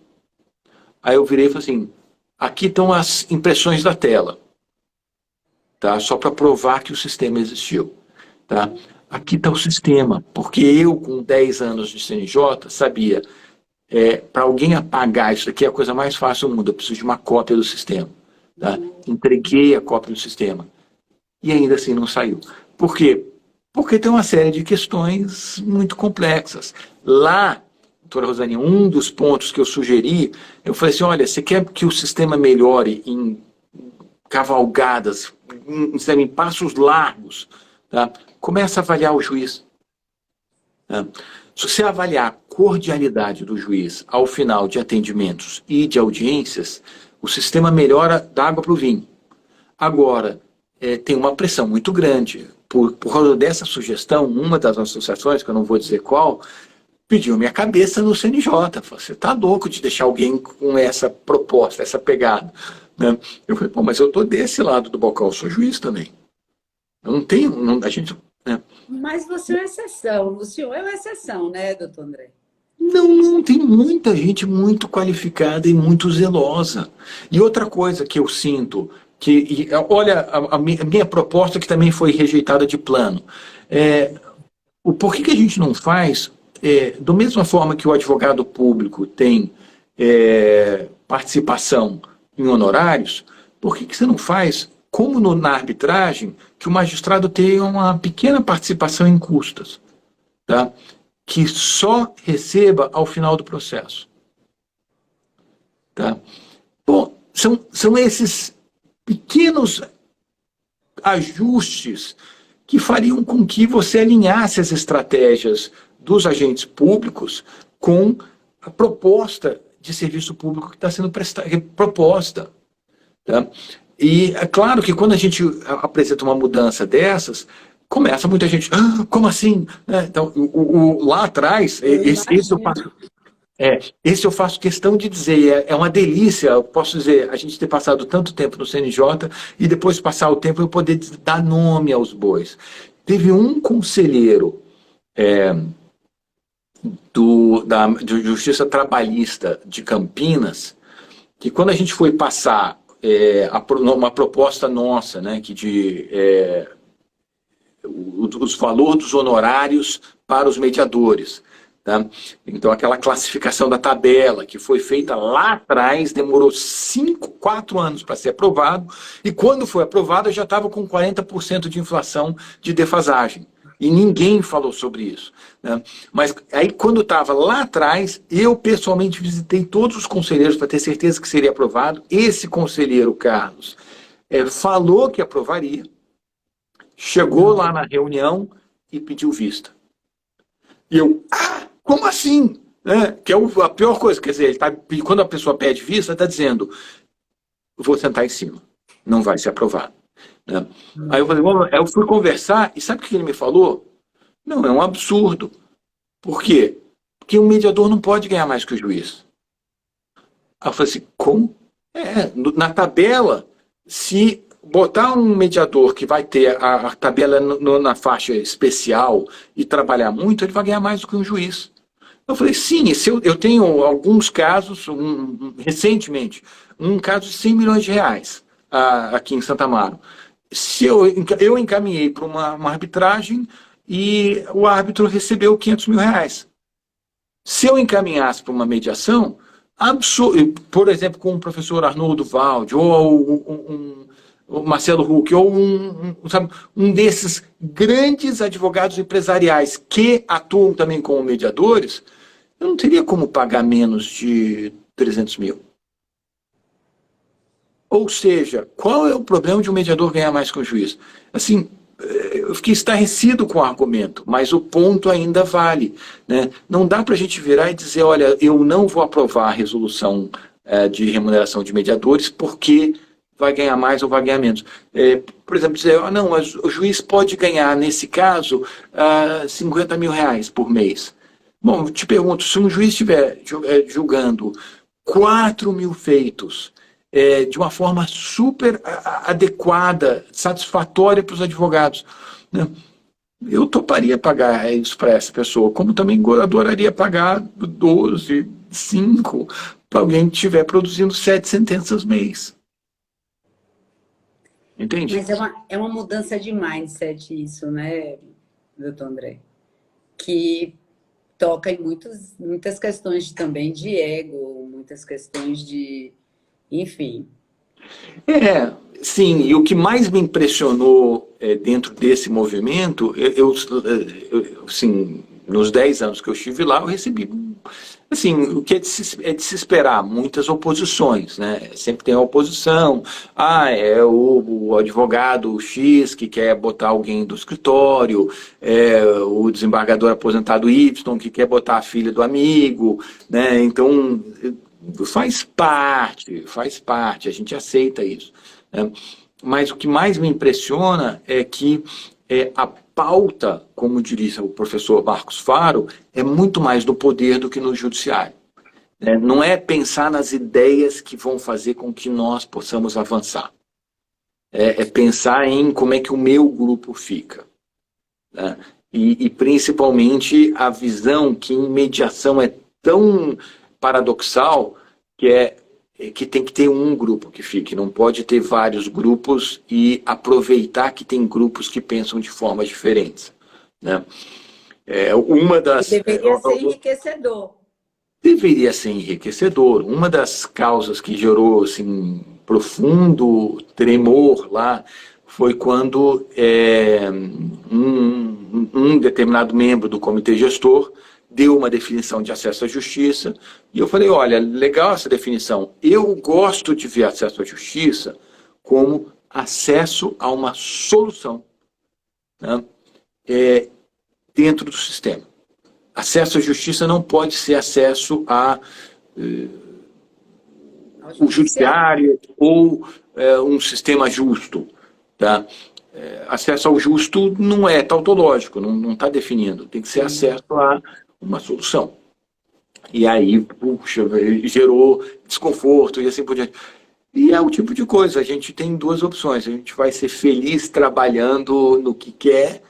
Aí eu virei e falei assim, aqui estão as impressões da tela. Tá? Só para provar que o sistema existiu. Tá? Aqui está o sistema, porque eu, com 10 anos de CNJ, sabia, para alguém apagar isso aqui é a coisa mais fácil do mundo, eu preciso de uma cópia do sistema. Tá? Entreguei a cópia do sistema. E ainda assim não saiu. Por quê? Porque tem uma série de questões muito complexas. Lá, doutora Rosane, um dos pontos que eu sugeri, eu falei assim, olha, você quer que o sistema melhore em cavalgadas, em passos largos, tá? Começa a avaliar o juiz. Tá? Se você avaliar a cordialidade do juiz ao final de atendimentos e de audiências, o sistema melhora da água para o vinho. Agora, tem uma pressão muito grande. Por causa dessa sugestão, uma das associações, que eu não vou dizer qual, pediu minha cabeça no CNJ. Falou, você está louco de deixar alguém com essa proposta, essa pegada. Né? Eu falei, pô, mas eu estou desse lado do balcão, eu sou juiz também. Eu não tenho, a gente... Né? Mas você é uma exceção, o senhor é uma exceção, né, doutor André? Não, tem muita gente muito qualificada e muito zelosa. E outra coisa que eu sinto, olha, a minha proposta que também foi rejeitada de plano, por que a gente não faz, da mesma forma que o advogado público tem participação em honorários, por que você não faz, como na arbitragem, que o magistrado tenha uma pequena participação em custas, tá? Que só receba ao final do processo. Tá? Bom, são esses pequenos ajustes que fariam com que você alinhasse as estratégias dos agentes públicos com a proposta de serviço público que está sendo proposta. Tá? E é claro que quando a gente apresenta uma mudança dessas, começa muita gente, como assim? Então, lá atrás, esse eu faço questão de dizer, é uma delícia, eu posso dizer, a gente ter passado tanto tempo no CNJ e depois passar o tempo eu poder dar nome aos bois. Teve um conselheiro de Justiça Trabalhista de Campinas, que quando a gente foi passar uma proposta nossa, né, os valores dos honorários para os mediadores. Tá? Então, aquela classificação da tabela que foi feita lá atrás, demorou 4 anos para ser aprovado, e quando foi aprovado já estava com 40% de inflação de defasagem. E ninguém falou sobre isso. Né? Mas aí, quando estava lá atrás, eu pessoalmente visitei todos os conselheiros para ter certeza que seria aprovado. Esse conselheiro, Carlos, falou que aprovaria, chegou lá na reunião e pediu vista. E eu, como assim? Que é a pior coisa, quer dizer, quando a pessoa pede vista, está dizendo, vou sentar em cima, não vai ser aprovado. Né? Aí eu falei, eu fui conversar, e sabe o que ele me falou? Não, é um absurdo. Por quê? Porque o mediador não pode ganhar mais que o juiz. Aí eu falei assim, como? Na tabela, se botar um mediador que vai ter a tabela na faixa especial e trabalhar muito, ele vai ganhar mais do que um juiz. Eu falei, sim, eu tenho alguns casos, recentemente, um caso de 100 milhões de reais aqui em Santa Amaro. Se eu encaminhei para uma arbitragem e o árbitro recebeu 500 mil reais. Se eu encaminhasse para uma mediação, por exemplo, com o professor Arnoldo Valde, ou o Marcelo Huck, ou um desses grandes advogados empresariais que atuam também como mediadores, eu não teria como pagar menos de 300 mil. Ou seja, qual é o problema de um mediador ganhar mais que o juiz? Assim, eu fiquei estarrecido com o argumento, mas o ponto ainda vale. Né? Não dá para a gente virar e dizer, olha, eu não vou aprovar a resolução de remuneração de mediadores porque vai ganhar mais ou vai ganhar menos. Por exemplo, dizer, não, o juiz pode ganhar, nesse caso, 50 mil reais por mês. Bom, te pergunto, se um juiz estiver julgando 4 mil feitos, de uma forma super adequada, satisfatória para os advogados, né? Eu toparia pagar isso para essa pessoa, como também adoraria pagar 12, 5 para alguém que estiver produzindo 7 sentenças mês. Entende? Mas é uma mudança de mindset isso, né, doutor André? Que toca em muitas questões também de ego, muitas questões de... Enfim. Sim, e o que mais me impressionou dentro desse movimento, assim, nos 10 anos que eu estive lá, eu recebi, assim, o que é de se esperar, muitas oposições, né? Sempre tem a oposição, é o advogado X que quer botar alguém do escritório, o desembargador aposentado Y que quer botar a filha do amigo, né? Então... faz parte, a gente aceita isso. Né? Mas o que mais me impressiona é que a pauta, como diria o professor Marcos Faro, é muito mais do poder do que no judiciário. Né? Não é pensar nas ideias que vão fazer com que nós possamos avançar. É pensar em como é que o meu grupo fica. Né? E principalmente a visão que em mediação é tão paradoxal, que tem que ter um grupo que fique, não pode ter vários grupos e aproveitar que tem grupos que pensam de formas diferentes. Né? Deveria ser enriquecedor. Deveria ser enriquecedor. Uma das causas que gerou assim, profundo tremor lá foi quando um determinado membro do comitê gestor deu uma definição de acesso à justiça, e eu falei, olha, legal essa definição, eu gosto de ver acesso à justiça como acesso a uma solução, né, dentro do sistema. Acesso à justiça não pode ser acesso o judiciário ou um sistema justo. Tá? Acesso ao justo não é tautológico, não está definindo, tem que ser acesso a uma solução. E aí, puxa, gerou desconforto e assim por diante. E é o tipo de coisa, a gente tem duas opções, a gente vai ser feliz trabalhando no que quer,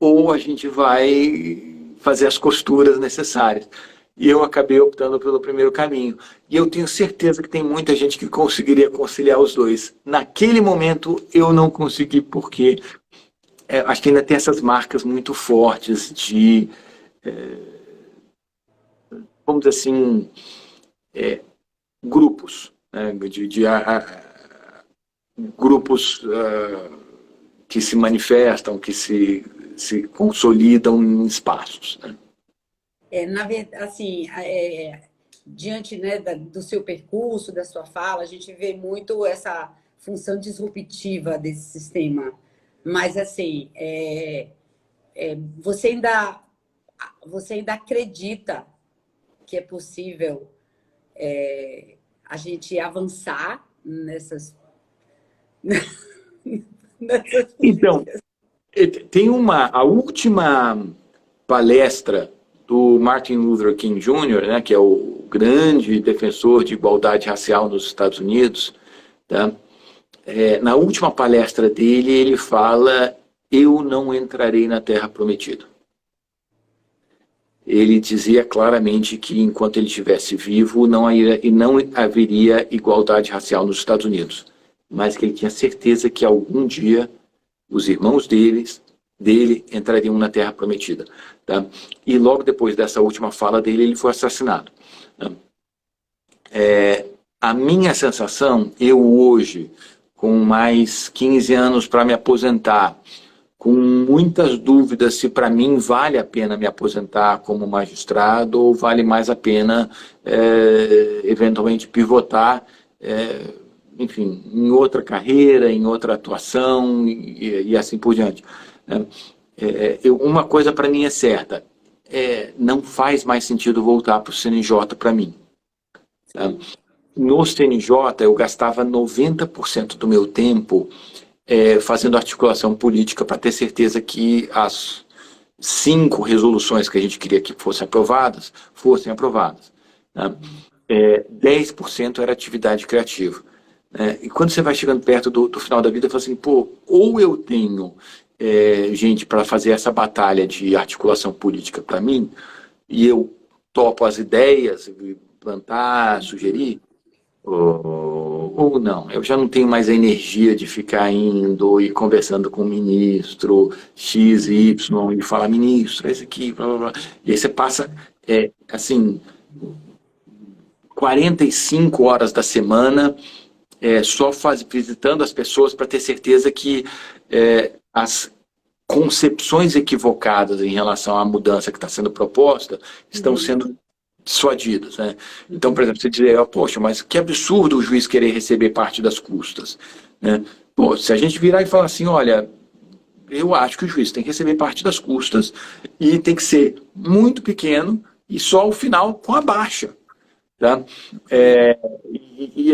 ou a gente vai fazer as costuras necessárias. E eu acabei optando pelo primeiro caminho. E eu tenho certeza que tem muita gente que conseguiria conciliar os dois. Naquele momento, eu não consegui, porque acho que ainda tem essas marcas muito fortes de, vamos dizer assim, grupos, né, grupos que se manifestam, que se consolidam em espaços, né? Na verdade, assim, diante, né, do seu percurso, da sua fala, a gente vê muito essa função disruptiva desse sistema. Mas, assim, você ainda acredita que é possível a gente avançar nessas Então, tem a última palestra do Martin Luther King Jr., né, que é o grande defensor de igualdade racial nos Estados Unidos, tá? Na última palestra dele, ele fala: eu não entrarei na Terra Prometida. Ele dizia claramente que enquanto ele estivesse vivo, não haveria igualdade racial nos Estados Unidos, mas que ele tinha certeza que algum dia os irmãos dele entrariam na Terra Prometida. Tá? E logo depois dessa última fala dele, ele foi assassinado. Tá? A minha sensação, eu hoje, com mais 15 anos para me aposentar, com muitas dúvidas se para mim vale a pena me aposentar como magistrado ou vale mais a pena eventualmente pivotar, enfim, em outra carreira, em outra atuação e assim por diante. Uma coisa para mim é certa, não faz mais sentido voltar para o CNJ para mim. Tá? No CNJ eu gastava 90% do meu tempo fazendo articulação política para ter certeza que as 5 resoluções que a gente queria que fossem aprovadas. Né? 10% era atividade criativa. E quando você vai chegando perto do final da vida, você fala assim, pô, ou eu tenho gente para fazer essa batalha de articulação política para mim, e eu topo as ideias, plantar, sugerir, ou não, eu já não tenho mais a energia de ficar indo e conversando com o ministro X e Y e falar, ministro, esse aqui, blá, blá, blá. E aí você passa, assim, 45 horas da semana só visitando as pessoas para ter certeza que as concepções equivocadas em relação à mudança que está sendo proposta estão sendo dissuadidas, né? Então, por exemplo, você dizer, poxa, mas que absurdo o juiz querer receber parte das custas, né? Pô, se a gente virar e falar assim, olha, eu acho que o juiz tem que receber parte das custas e tem que ser muito pequeno e só o final com a baixa, tá?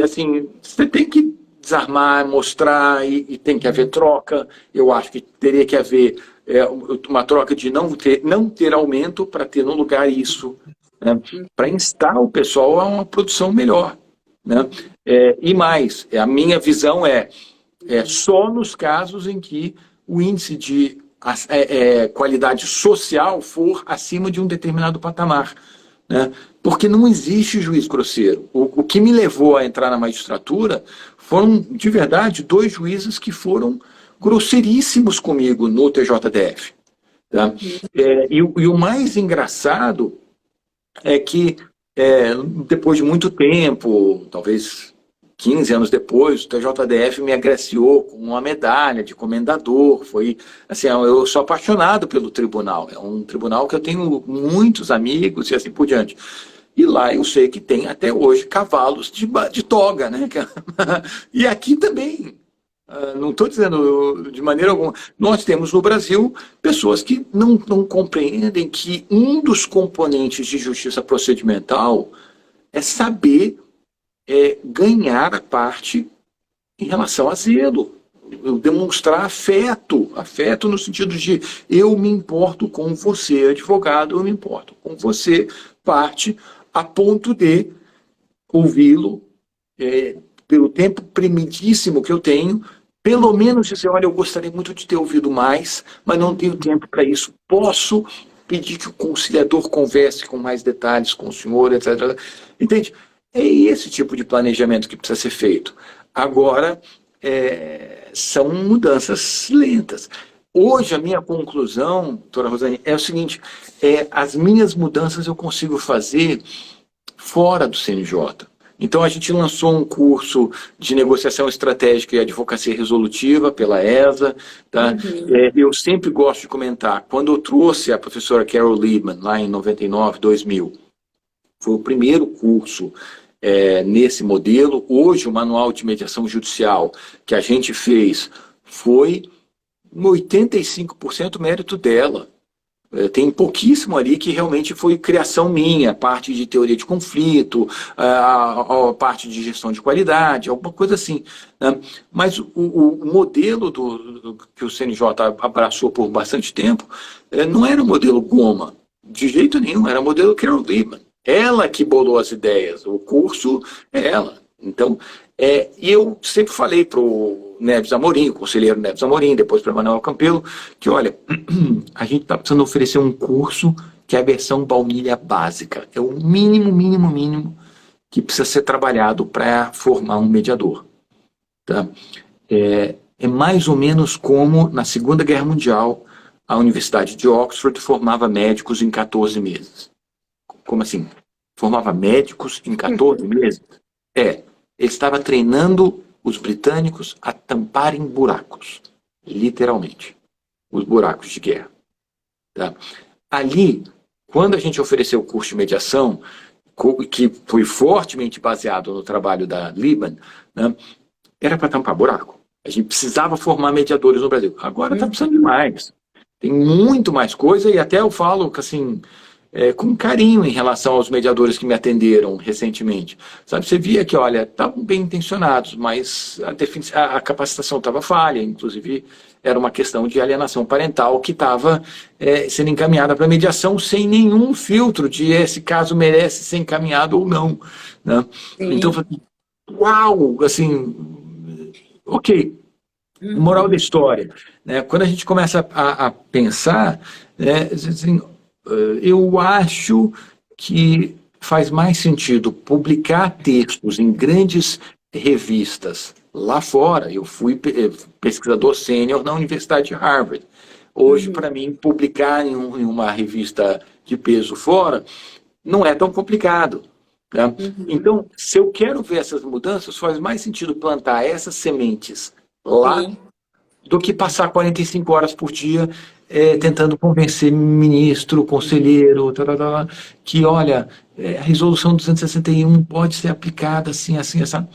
Assim, você tem que desarmar, mostrar e tem que haver troca. Eu acho que teria que haver uma troca de não ter aumento para ter no lugar isso, né? Para instar o pessoal a uma produção melhor, né? E mais, a minha visão só nos casos em que o índice de qualidade social for acima de um determinado patamar, né? Porque não existe juiz grosseiro. O que me levou a entrar na magistratura foram, de verdade, 2 juízes que foram grosseiríssimos comigo no TJDF. Tá? E o mais engraçado é que, depois de muito tempo, talvez 15 anos depois, o TJDF me agraciou com uma medalha de comendador. Foi, assim, eu sou apaixonado pelo tribunal. É um tribunal que eu tenho muitos amigos e assim por diante. E lá eu sei que tem até hoje cavalos de toga, né? E aqui também. Não estou dizendo de maneira alguma. Nós temos no Brasil pessoas que não compreendem que um dos componentes de justiça procedimental é saber ganhar a parte em relação a zelo. Demonstrar afeto no sentido de eu me importo com você, advogado, eu me importo com você, parte, a ponto de ouvi-lo pelo tempo primidíssimo que eu tenho, pelo menos dizer, olha, eu gostaria muito de ter ouvido mais, mas não tenho tempo para isso. Posso pedir que o conciliador converse com mais detalhes com o senhor, etc. Entende? É esse tipo de planejamento que precisa ser feito. Agora, são mudanças lentas. hoje a minha conclusão, doutora Rosane, é o seguinte, as minhas mudanças eu consigo fazer fora do CNJ. Então a gente lançou um curso de negociação estratégica e advocacia resolutiva pela ESA. Tá? Eu sempre gosto de comentar, quando eu trouxe a professora Carol Liebman, lá em 99, 2000, foi o primeiro curso nesse modelo. Hoje o manual de mediação judicial que a gente fez foi 85% mérito dela. Tem pouquíssimo ali que realmente foi criação minha, parte de teoria de conflito, a parte de gestão de qualidade, alguma coisa assim. Né? Mas o modelo que o CNJ abraçou por bastante tempo não era o modelo Goma, de jeito nenhum, era o modelo Carol Liebman. Ela que bolou as ideias, o curso é ela. Então, e eu sempre falei para o Neves Amorim, o conselheiro Neves Amorim, depois para o Manuel Campelo, que olha, a gente está precisando oferecer um curso que é a versão baunilha básica. É o mínimo que precisa ser trabalhado para formar um mediador. Tá? É mais ou menos como na Segunda Guerra Mundial a Universidade de Oxford formava médicos em 14 meses. Como assim? Formava médicos em 14 meses? Ele estava treinando os britânicos a tamparem buracos, literalmente, os buracos de guerra. Tá? Ali, quando a gente ofereceu o curso de mediação, que foi fortemente baseado no trabalho da Liebman, né, era para tampar buraco. A gente precisava formar mediadores no Brasil. Agora está precisando de mais. Tem muito mais coisa, e até eu falo que assim, com carinho em relação aos mediadores que me atenderam recentemente. Sabe, você via que, olha, estavam bem intencionados, mas a capacitação estava falha, inclusive era uma questão de alienação parental que estava sendo encaminhada para mediação sem nenhum filtro de esse caso merece ser encaminhado ou não. Né? Então, uau, assim, ok. Moral da história, né? Quando a gente começa a pensar, assim, eu acho que faz mais sentido publicar textos em grandes revistas lá fora. Eu fui pesquisador sênior na Universidade de Harvard. Hoje, para mim, publicar em uma revista de peso fora não é tão complicado. Tá? Então, se eu quero ver essas mudanças, faz mais sentido plantar essas sementes lá do que passar 45 horas por dia tentando convencer ministro, conselheiro, que, olha, a resolução 261 pode ser aplicada assim, assim, assim.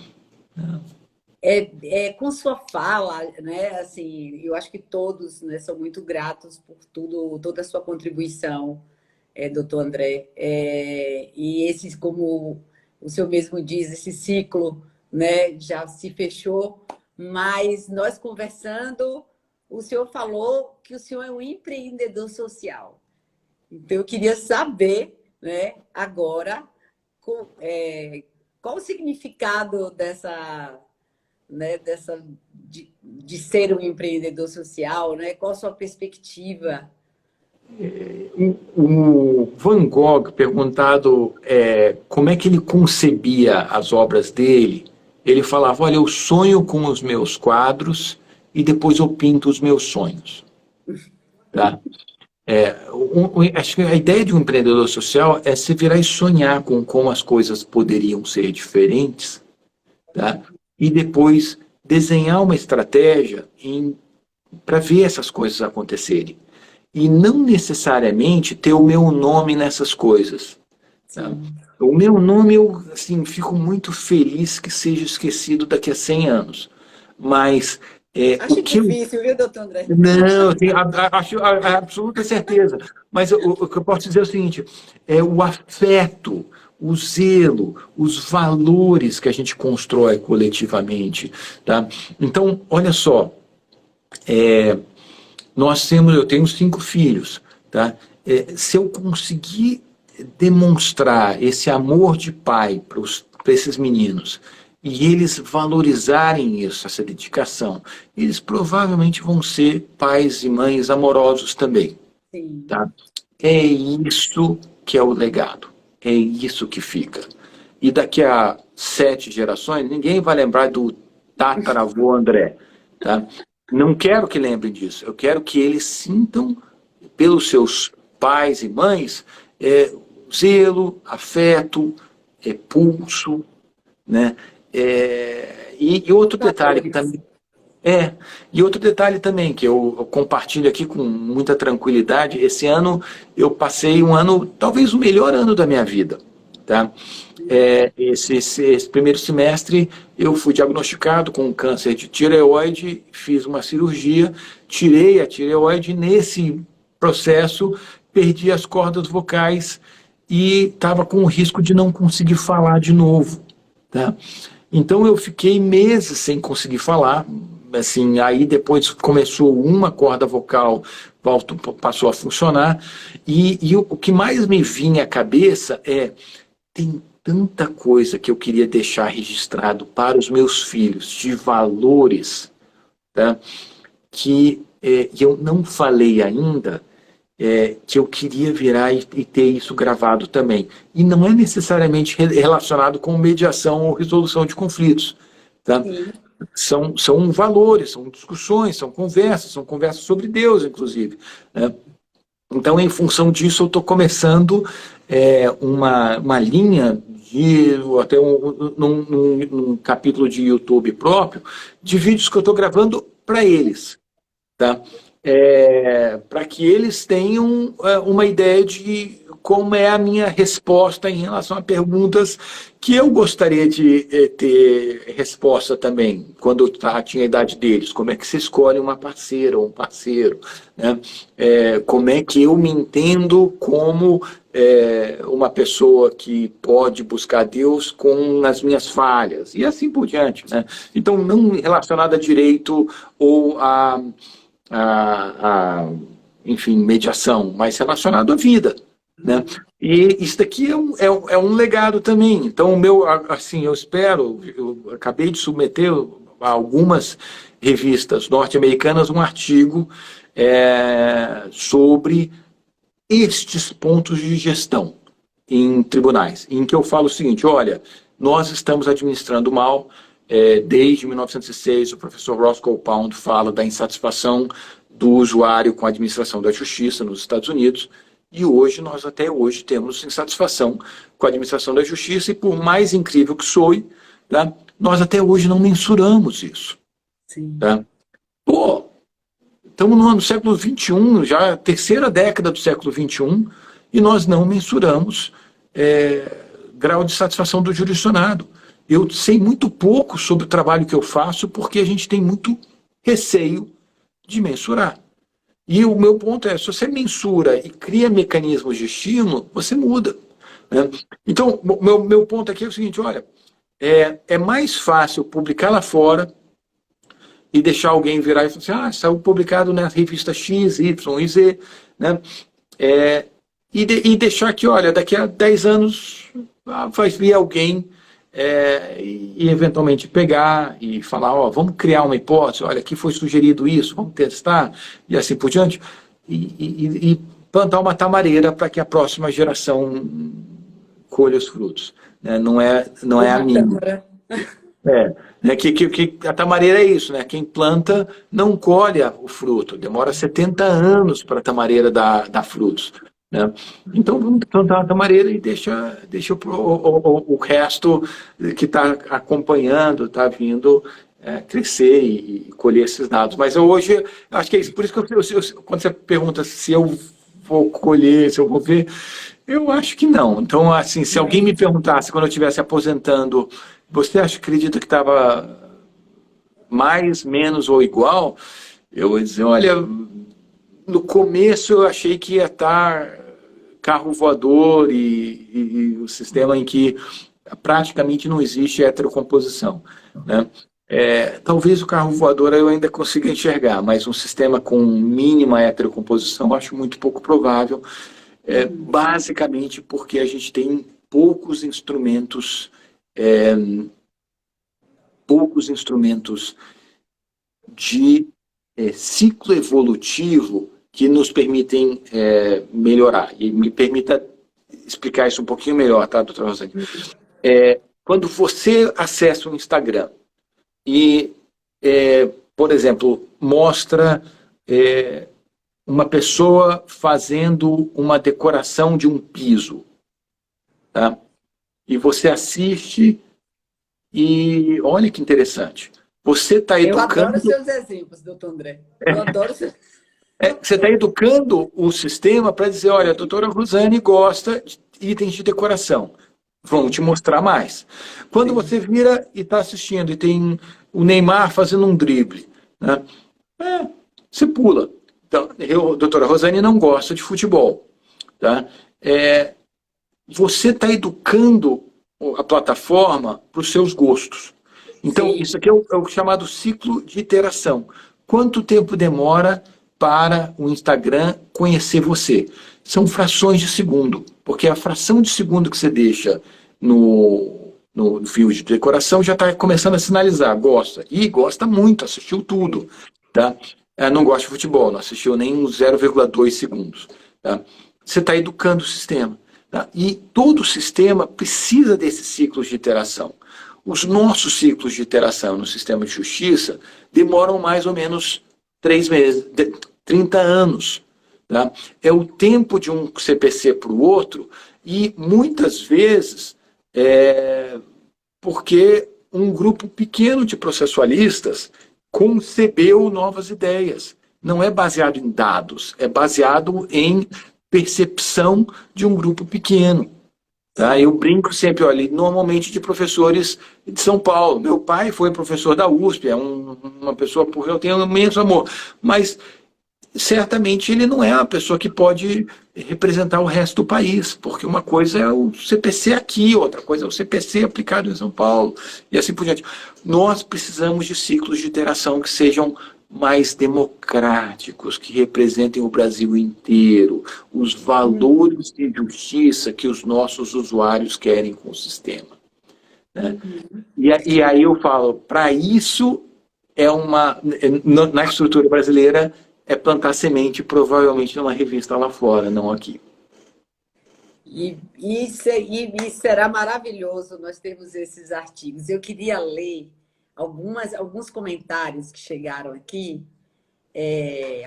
Com sua fala, né, assim, eu acho que todos, né, são muito gratos por toda a sua contribuição, doutor André. E esse, como o senhor mesmo diz, esse ciclo, né, já se fechou, mas nós conversando, o senhor falou que o senhor é um empreendedor social. Então, eu queria saber, né, agora, qual o significado de ser um empreendedor social, né? Qual a sua perspectiva? O Van Gogh, perguntado como é que ele concebia as obras dele, ele falava, olha, eu sonho com os meus quadros e depois eu pinto os meus sonhos. Tá? Acho que a ideia de um empreendedor social é se virar e sonhar com como as coisas poderiam ser diferentes, tá? E depois desenhar uma estratégia para ver essas coisas acontecerem. E não necessariamente ter o meu nome nessas coisas. Tá? O meu nome, eu assim, fico muito feliz que seja esquecido daqui a 100 anos. Mas... acho difícil, viu, doutor André? Não, acho a absoluta certeza. Mas o que eu posso dizer é o seguinte, é o afeto, o zelo, os valores que a gente constrói coletivamente. Tá? Então, olha só, eu tenho 5 filhos. Tá? Se eu conseguir demonstrar esse amor de pai para esses meninos, e eles valorizarem isso, essa dedicação, eles provavelmente vão ser pais e mães amorosos também. Sim. Tá? É isso que é o legado. É isso que fica. E daqui a 7 gerações, ninguém vai lembrar do tataravô André. Tá? Não quero que lembrem disso. Eu quero que eles sintam, pelos seus pais e mães, zelo, afeto, pulso, né? E outro detalhe que também e outro detalhe também que eu compartilho aqui com muita tranquilidade. Esse ano eu passei um ano, talvez o melhor ano da minha vida, tá? Esse primeiro semestre eu fui diagnosticado com um câncer de tireoide, fiz uma cirurgia, tirei a tireoide. Nesse processo perdi as cordas vocais e estava com o risco de não conseguir falar de novo, tá? Então eu fiquei meses sem conseguir falar, assim, aí depois começou uma corda vocal, passou a funcionar, e o que mais me vinha à cabeça tem tanta coisa que eu queria deixar registrado para os meus filhos, de valores, tá? Que eu não falei ainda, que eu queria virar e ter isso gravado também. E não é necessariamente relacionado com mediação ou resolução de conflitos, tá? São valores, são discussões, são conversas sobre Deus, inclusive, né? Então, em função disso, eu estou começando uma linha até num capítulo de YouTube próprio, de vídeos que eu estou gravando para eles, tá? Para que eles tenham uma ideia de como é a minha resposta em relação a perguntas que eu gostaria de ter resposta também, quando eu tinha a idade deles. Como é que se escolhe uma parceira ou um parceiro, né? Como é que eu me entendo como uma pessoa que pode buscar Deus com as minhas falhas, e assim por diante, né? Então, não relacionado a direito ou enfim, mediação, mas relacionado à vida, né? E isso daqui é um legado também. Então, assim, eu espero, eu acabei de submeter a algumas revistas norte-americanas um artigo sobre estes pontos de gestão em tribunais, em que eu falo o seguinte: olha, nós estamos administrando mal. Desde 1906, o professor Roscoe Pound fala da insatisfação do usuário com a administração da justiça nos Estados Unidos, e nós até hoje temos insatisfação com a administração da justiça, e por mais incrível que soe, tá, nós até hoje não mensuramos isso. Sim. Tá? Estamos no século XXI, já a terceira década do século XXI, e nós não mensuramos grau de satisfação do jurisdicionado. Eu sei muito pouco sobre o trabalho que eu faço porque a gente tem muito receio de mensurar. E o meu ponto se você mensura e cria mecanismos de estímulo, você muda, né? Então, meu ponto aqui é o seguinte: olha, é mais fácil publicar lá fora e deixar alguém virar e falar assim: saiu publicado na revista X, Y e Z, né? E deixar que, olha, daqui a 10 anos vai vir alguém e eventualmente pegar e falar: vamos criar uma hipótese, olha, aqui foi sugerido isso, vamos testar, e assim por diante, e plantar uma tamareira para que a próxima geração colha os frutos, né? Não é a minha. Que a tamareira é isso, né? Quem planta não colhe o fruto, demora 70 anos para a tamareira dar frutos, né? Então vamos plantar a tamareira e deixa o resto que está acompanhando, está vindo crescer e colher esses dados. Mas hoje, acho que é isso. Por isso que quando você pergunta se eu vou colher, se eu vou ver, eu acho que não. Então, assim, se alguém me perguntasse quando eu estivesse aposentando, você acredita que estava mais, menos ou igual? Eu ia dizer: olha, no começo eu achei que ia estar carro voador e o sistema em que praticamente não existe heterocomposição, né? Talvez o carro voador eu ainda consiga enxergar, mas um sistema com mínima heterocomposição eu acho muito pouco provável, basicamente porque a gente tem poucos instrumentos de ciclo evolutivo que nos permitem melhorar. E me permita explicar isso um pouquinho melhor, tá, doutora Rosane? Quando você acessa o Instagram e por exemplo, mostra uma pessoa fazendo uma decoração de um piso, tá? E você assiste e olha que interessante. Você está Eu adoro educando. seus exemplos, doutor André. Eu adoro seus... Você está educando o sistema para dizer, olha, a doutora Rosane gosta de itens de decoração. Vamos te mostrar mais. Quando você vira e está assistindo e tem o Neymar fazendo um drible, né? Você pula. Então, doutora Rosane não gosta de futebol. Tá? Você está educando a plataforma para os seus gostos. Então, Sim. isso aqui é o chamado ciclo de iteração. Quanto tempo demora para o Instagram conhecer você? São frações de segundo, porque a fração de segundo que você deixa no fio de decoração já está começando a sinalizar, gosta. E gosta muito, assistiu tudo. Tá? Não gosta de futebol, não assistiu nem uns 0,2 segundos. Tá? Você está educando o sistema. Tá? E todo o sistema precisa desses ciclos de iteração. Os nossos ciclos de iteração no sistema de justiça demoram mais ou menos 3 meses, 30 anos. Tá? É o tempo de um CPC para o outro e muitas vezes porque um grupo pequeno de processualistas concebeu novas ideias. Não é baseado em dados, é baseado em percepção de um grupo pequeno. Tá? Eu brinco sempre, olha, normalmente de professores de São Paulo. Meu pai foi professor da USP, é uma pessoa por quem eu tenho um imenso amor, mas certamente ele não é uma pessoa que pode representar o resto do país, porque uma coisa é o CPC aqui, outra coisa é o CPC aplicado em São Paulo, e assim por diante. Nós precisamos de ciclos de interação que sejam mais democráticos, que representem o Brasil inteiro, os valores de justiça que os nossos usuários querem com o sistema. Né? E aí eu falo, para isso na estrutura brasileira, é plantar semente, provavelmente numa revista lá fora, não aqui. E será maravilhoso nós termos esses artigos. Eu queria ler alguns comentários que chegaram aqui,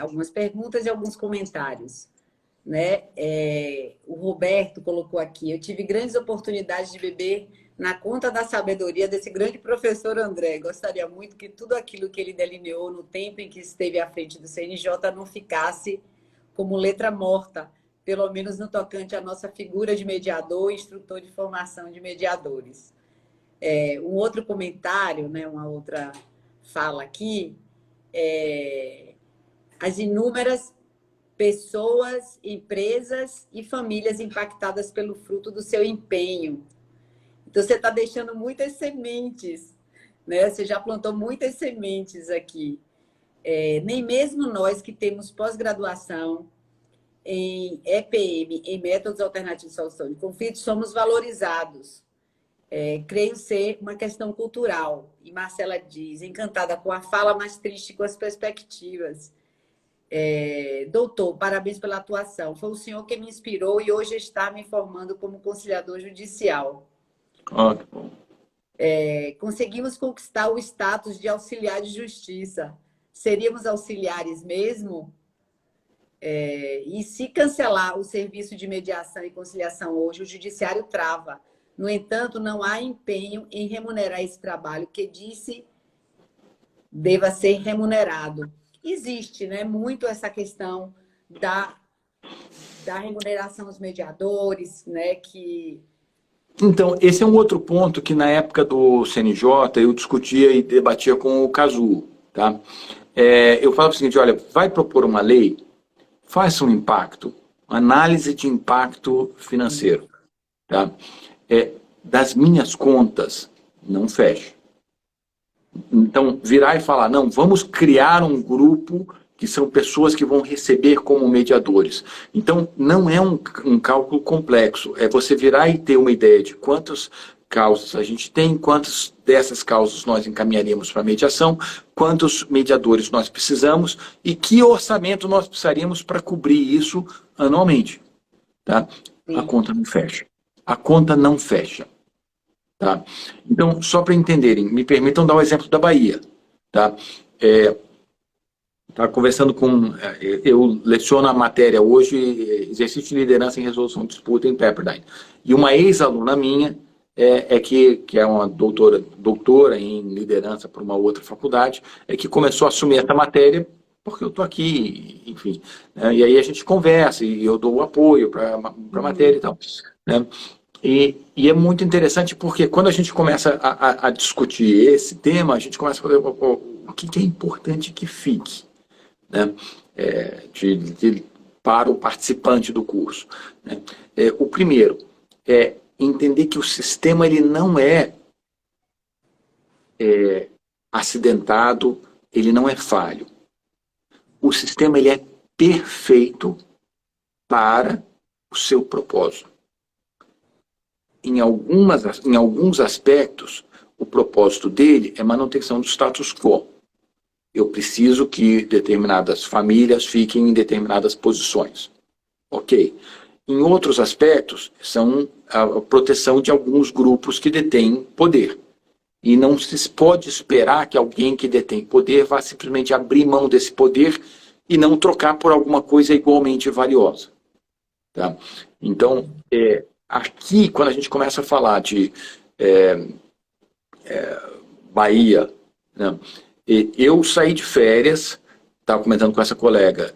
algumas perguntas e alguns comentários. Né? O Roberto colocou aqui, eu tive grandes oportunidades de beber na conta da sabedoria desse grande professor André. Gostaria muito que tudo aquilo que ele delineou no tempo em que esteve à frente do CNJ não ficasse como letra morta, pelo menos no tocante à nossa figura de mediador e instrutor de formação de mediadores. Um outro comentário, né, uma outra fala aqui, as inúmeras pessoas, empresas e famílias impactadas pelo fruto do seu empenho. Então, você está deixando muitas sementes, né? Você já plantou muitas sementes aqui. Nem mesmo nós que temos pós-graduação em EPM, em métodos alternativos de solução de conflitos, somos valorizados. Creio ser uma questão cultural. E Marcela diz, encantada com a fala, mas triste com as perspectivas. Doutor, parabéns pela atuação. Foi o senhor que me inspirou e hoje está me formando como conciliador judicial. Que bom. Conseguimos conquistar o status de auxiliar de justiça. Seríamos auxiliares mesmo? E se cancelar o serviço de mediação e conciliação hoje, o judiciário trava. No entanto, não há empenho em remunerar esse trabalho que disse deva ser remunerado. Existe, né, muito essa questão da remuneração dos mediadores, né, que... Então, esse é um outro ponto que na época do CNJ eu discutia e debatia com o Cazu. Tá? Eu falava o seguinte, olha, vai propor uma lei, faça um impacto, análise de impacto financeiro. Tá? Das minhas contas, não fecha. Então, virar e falar, não, vamos criar um grupo que são pessoas que vão receber como mediadores. Então, não é um cálculo complexo. É você virar e ter uma ideia de quantas causas a gente tem, quantas dessas causas nós encaminharíamos para mediação, quantos mediadores nós precisamos e que orçamento nós precisaríamos para cobrir isso anualmente. Tá? A conta não fecha. A conta não fecha. Tá? Então, só para entenderem, me permitam dar o exemplo da Bahia. Tá? Estava conversando com... Eu leciono a matéria hoje, exercício de liderança em resolução de disputa em Pepperdine. E uma ex-aluna minha, que é uma doutora em liderança por uma outra faculdade, que começou a assumir essa matéria porque eu estou aqui, enfim. Né? E aí a gente conversa e eu dou o apoio para a matéria e tal. Né? E é muito interessante porque quando a gente começa a discutir esse tema, a gente começa a fazer o que é importante que fique. Né, para o participante do curso. Né. O primeiro é entender que o sistema ele não é acidentado, ele não é falho. O sistema ele é perfeito para o seu propósito. Em alguns aspectos, o propósito dele é manutenção do status quo. Eu preciso que determinadas famílias fiquem em determinadas posições. Ok. Em outros aspectos, são a proteção de alguns grupos que detêm poder. E não se pode esperar que alguém que detém poder vá simplesmente abrir mão desse poder e não trocar por alguma coisa igualmente valiosa. Tá? Então, aqui, quando a gente começa a falar de Bahia, né, eu saí de férias, estava comentando com essa colega,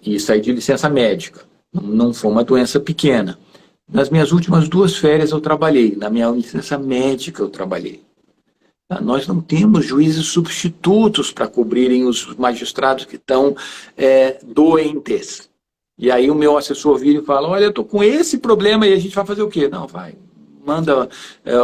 e saí de licença médica. Não foi uma doença pequena. Nas minhas últimas 2 férias eu trabalhei, na minha licença médica eu trabalhei. Nós não temos juízes substitutos para cobrirem os magistrados que estão doentes. E aí o meu assessor vira e fala, olha, eu estou com esse problema e a gente vai fazer o quê? Não, vai. Manda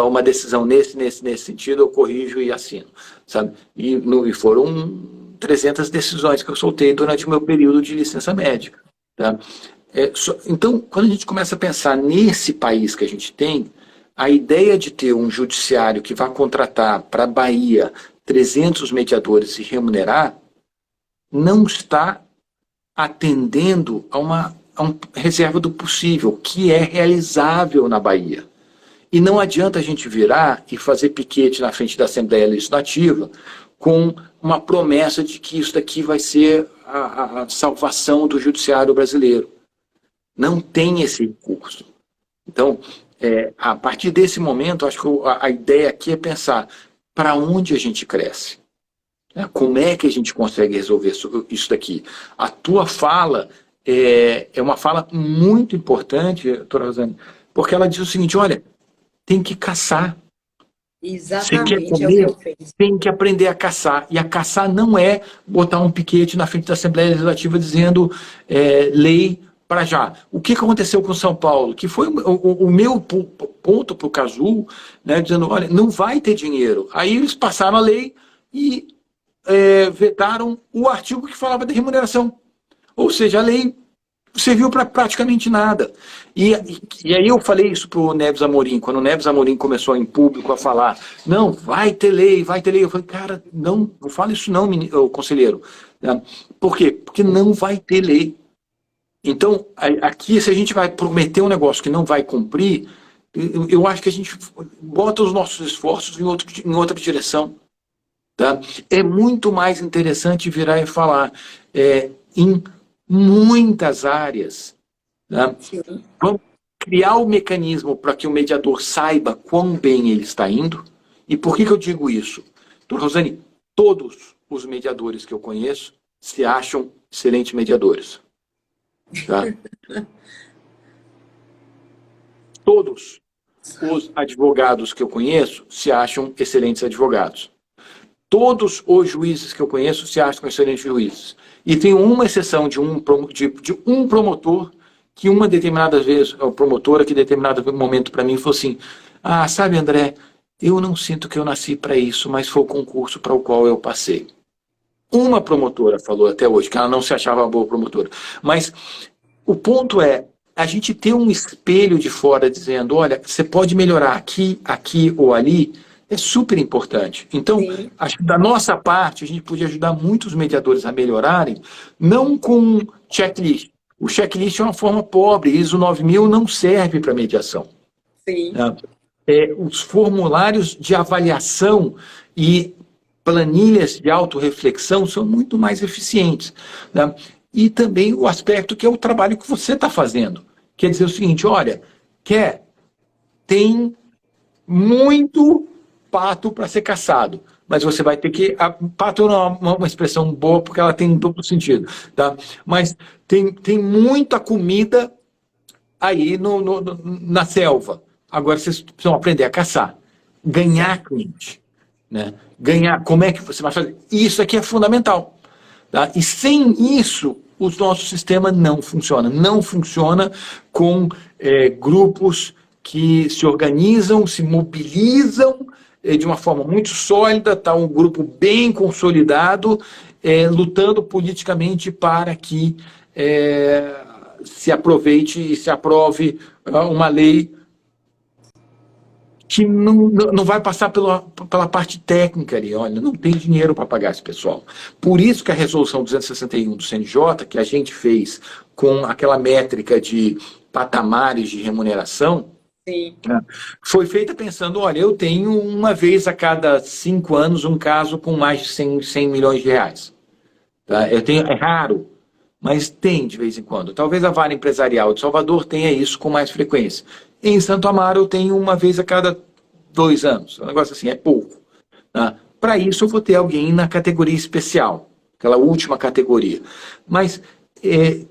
uma decisão nesse sentido, eu corrijo e assino. Sabe? E foram 300 decisões que eu soltei durante o meu período de licença médica. Tá? Então, quando a gente começa a pensar nesse país que a gente tem, a ideia de ter um judiciário que vai contratar para a Bahia 300 mediadores e remunerar, não está atendendo a uma reserva do possível, que é realizável na Bahia. E não adianta a gente virar e fazer piquete na frente da Assembleia Legislativa com uma promessa de que isso daqui vai ser a salvação do judiciário brasileiro. Não tem esse recurso. Então, a partir desse momento, acho que a ideia aqui é pensar para onde a gente cresce. Como é que a gente consegue resolver isso daqui? A tua fala é uma fala muito importante, doutora Rosane, porque ela diz o seguinte, olha, tem que caçar. Exatamente, você quer comer, tem que aprender a caçar. E a caçar não é botar um piquete na frente da Assembleia Legislativa dizendo lei para já. O que aconteceu com São Paulo? Que foi o meu ponto para o Cazul, né, dizendo, olha, não vai ter dinheiro. Aí eles passaram a lei e vetaram o artigo que falava de remuneração. Ou seja, a lei serviu para praticamente nada. E aí eu falei isso para o Neves Amorim, quando o Neves Amorim começou em público a falar, não, vai ter lei, vai ter lei. Eu falei, cara, não fala isso não, conselheiro. Por quê? Porque não vai ter lei. Então, aqui, se a gente vai prometer um negócio que não vai cumprir, eu acho que a gente bota os nossos esforços em outra direção. Tá? É muito mais interessante virar e falar em muitas áreas. Tá? Vamos criar o mecanismo para que o mediador saiba quão bem ele está indo. E por que eu digo isso? Doutora Rosane, todos os mediadores que eu conheço se acham excelentes mediadores. Tá? Todos os advogados que eu conheço se acham excelentes advogados. Todos os juízes que eu conheço se acham excelentes juízes. E tem uma exceção de um promotor que uma determinada vez, a promotora que em determinado momento para mim falou assim, sabe André, eu não sinto que eu nasci para isso, mas foi o concurso para o qual eu passei. Uma promotora falou até hoje, que ela não se achava uma boa promotora. Mas o ponto é, a gente ter um espelho de fora dizendo, olha, você pode melhorar aqui ou ali, é super importante. Então, acho que da nossa parte, a gente podia ajudar muitos mediadores a melhorarem, não com checklist. O checklist é uma forma pobre, ISO 9000 não serve para mediação. Sim. Os formulários de avaliação e planilhas de autorreflexão são muito mais eficientes. Né? E também o aspecto que é o trabalho que você está fazendo. Quer dizer o seguinte, olha, tem muito pato para ser caçado, mas você vai ter que... Pato não é uma expressão boa porque ela tem duplo sentido, tá? Mas tem muita comida aí na selva. Agora vocês precisam aprender a caçar, ganhar cliente, né? Ganhar, como é que você vai fazer? Isso aqui é fundamental. Tá? E sem isso, o nosso sistema não funciona. Não funciona com grupos que se organizam, se mobilizam de uma forma muito sólida, tá? Um grupo bem consolidado, lutando politicamente para que se aproveite e se aprove uma lei que não vai passar pela parte técnica ali. Olha, não tem dinheiro para pagar esse pessoal. Por isso que a resolução 261 do CNJ, que a gente fez com aquela métrica de patamares de remuneração, Sim. Foi feita pensando, olha, eu tenho uma vez a cada 5 anos um caso com mais de 100 milhões de reais. Tá? É raro, mas tem de vez em quando. Talvez a vara empresarial de Salvador tenha isso com mais frequência. Em Santo Amaro eu tenho uma vez a cada 2 anos. Um negócio assim, é pouco. Tá? Para isso eu vou ter alguém na categoria especial, aquela última categoria. Mas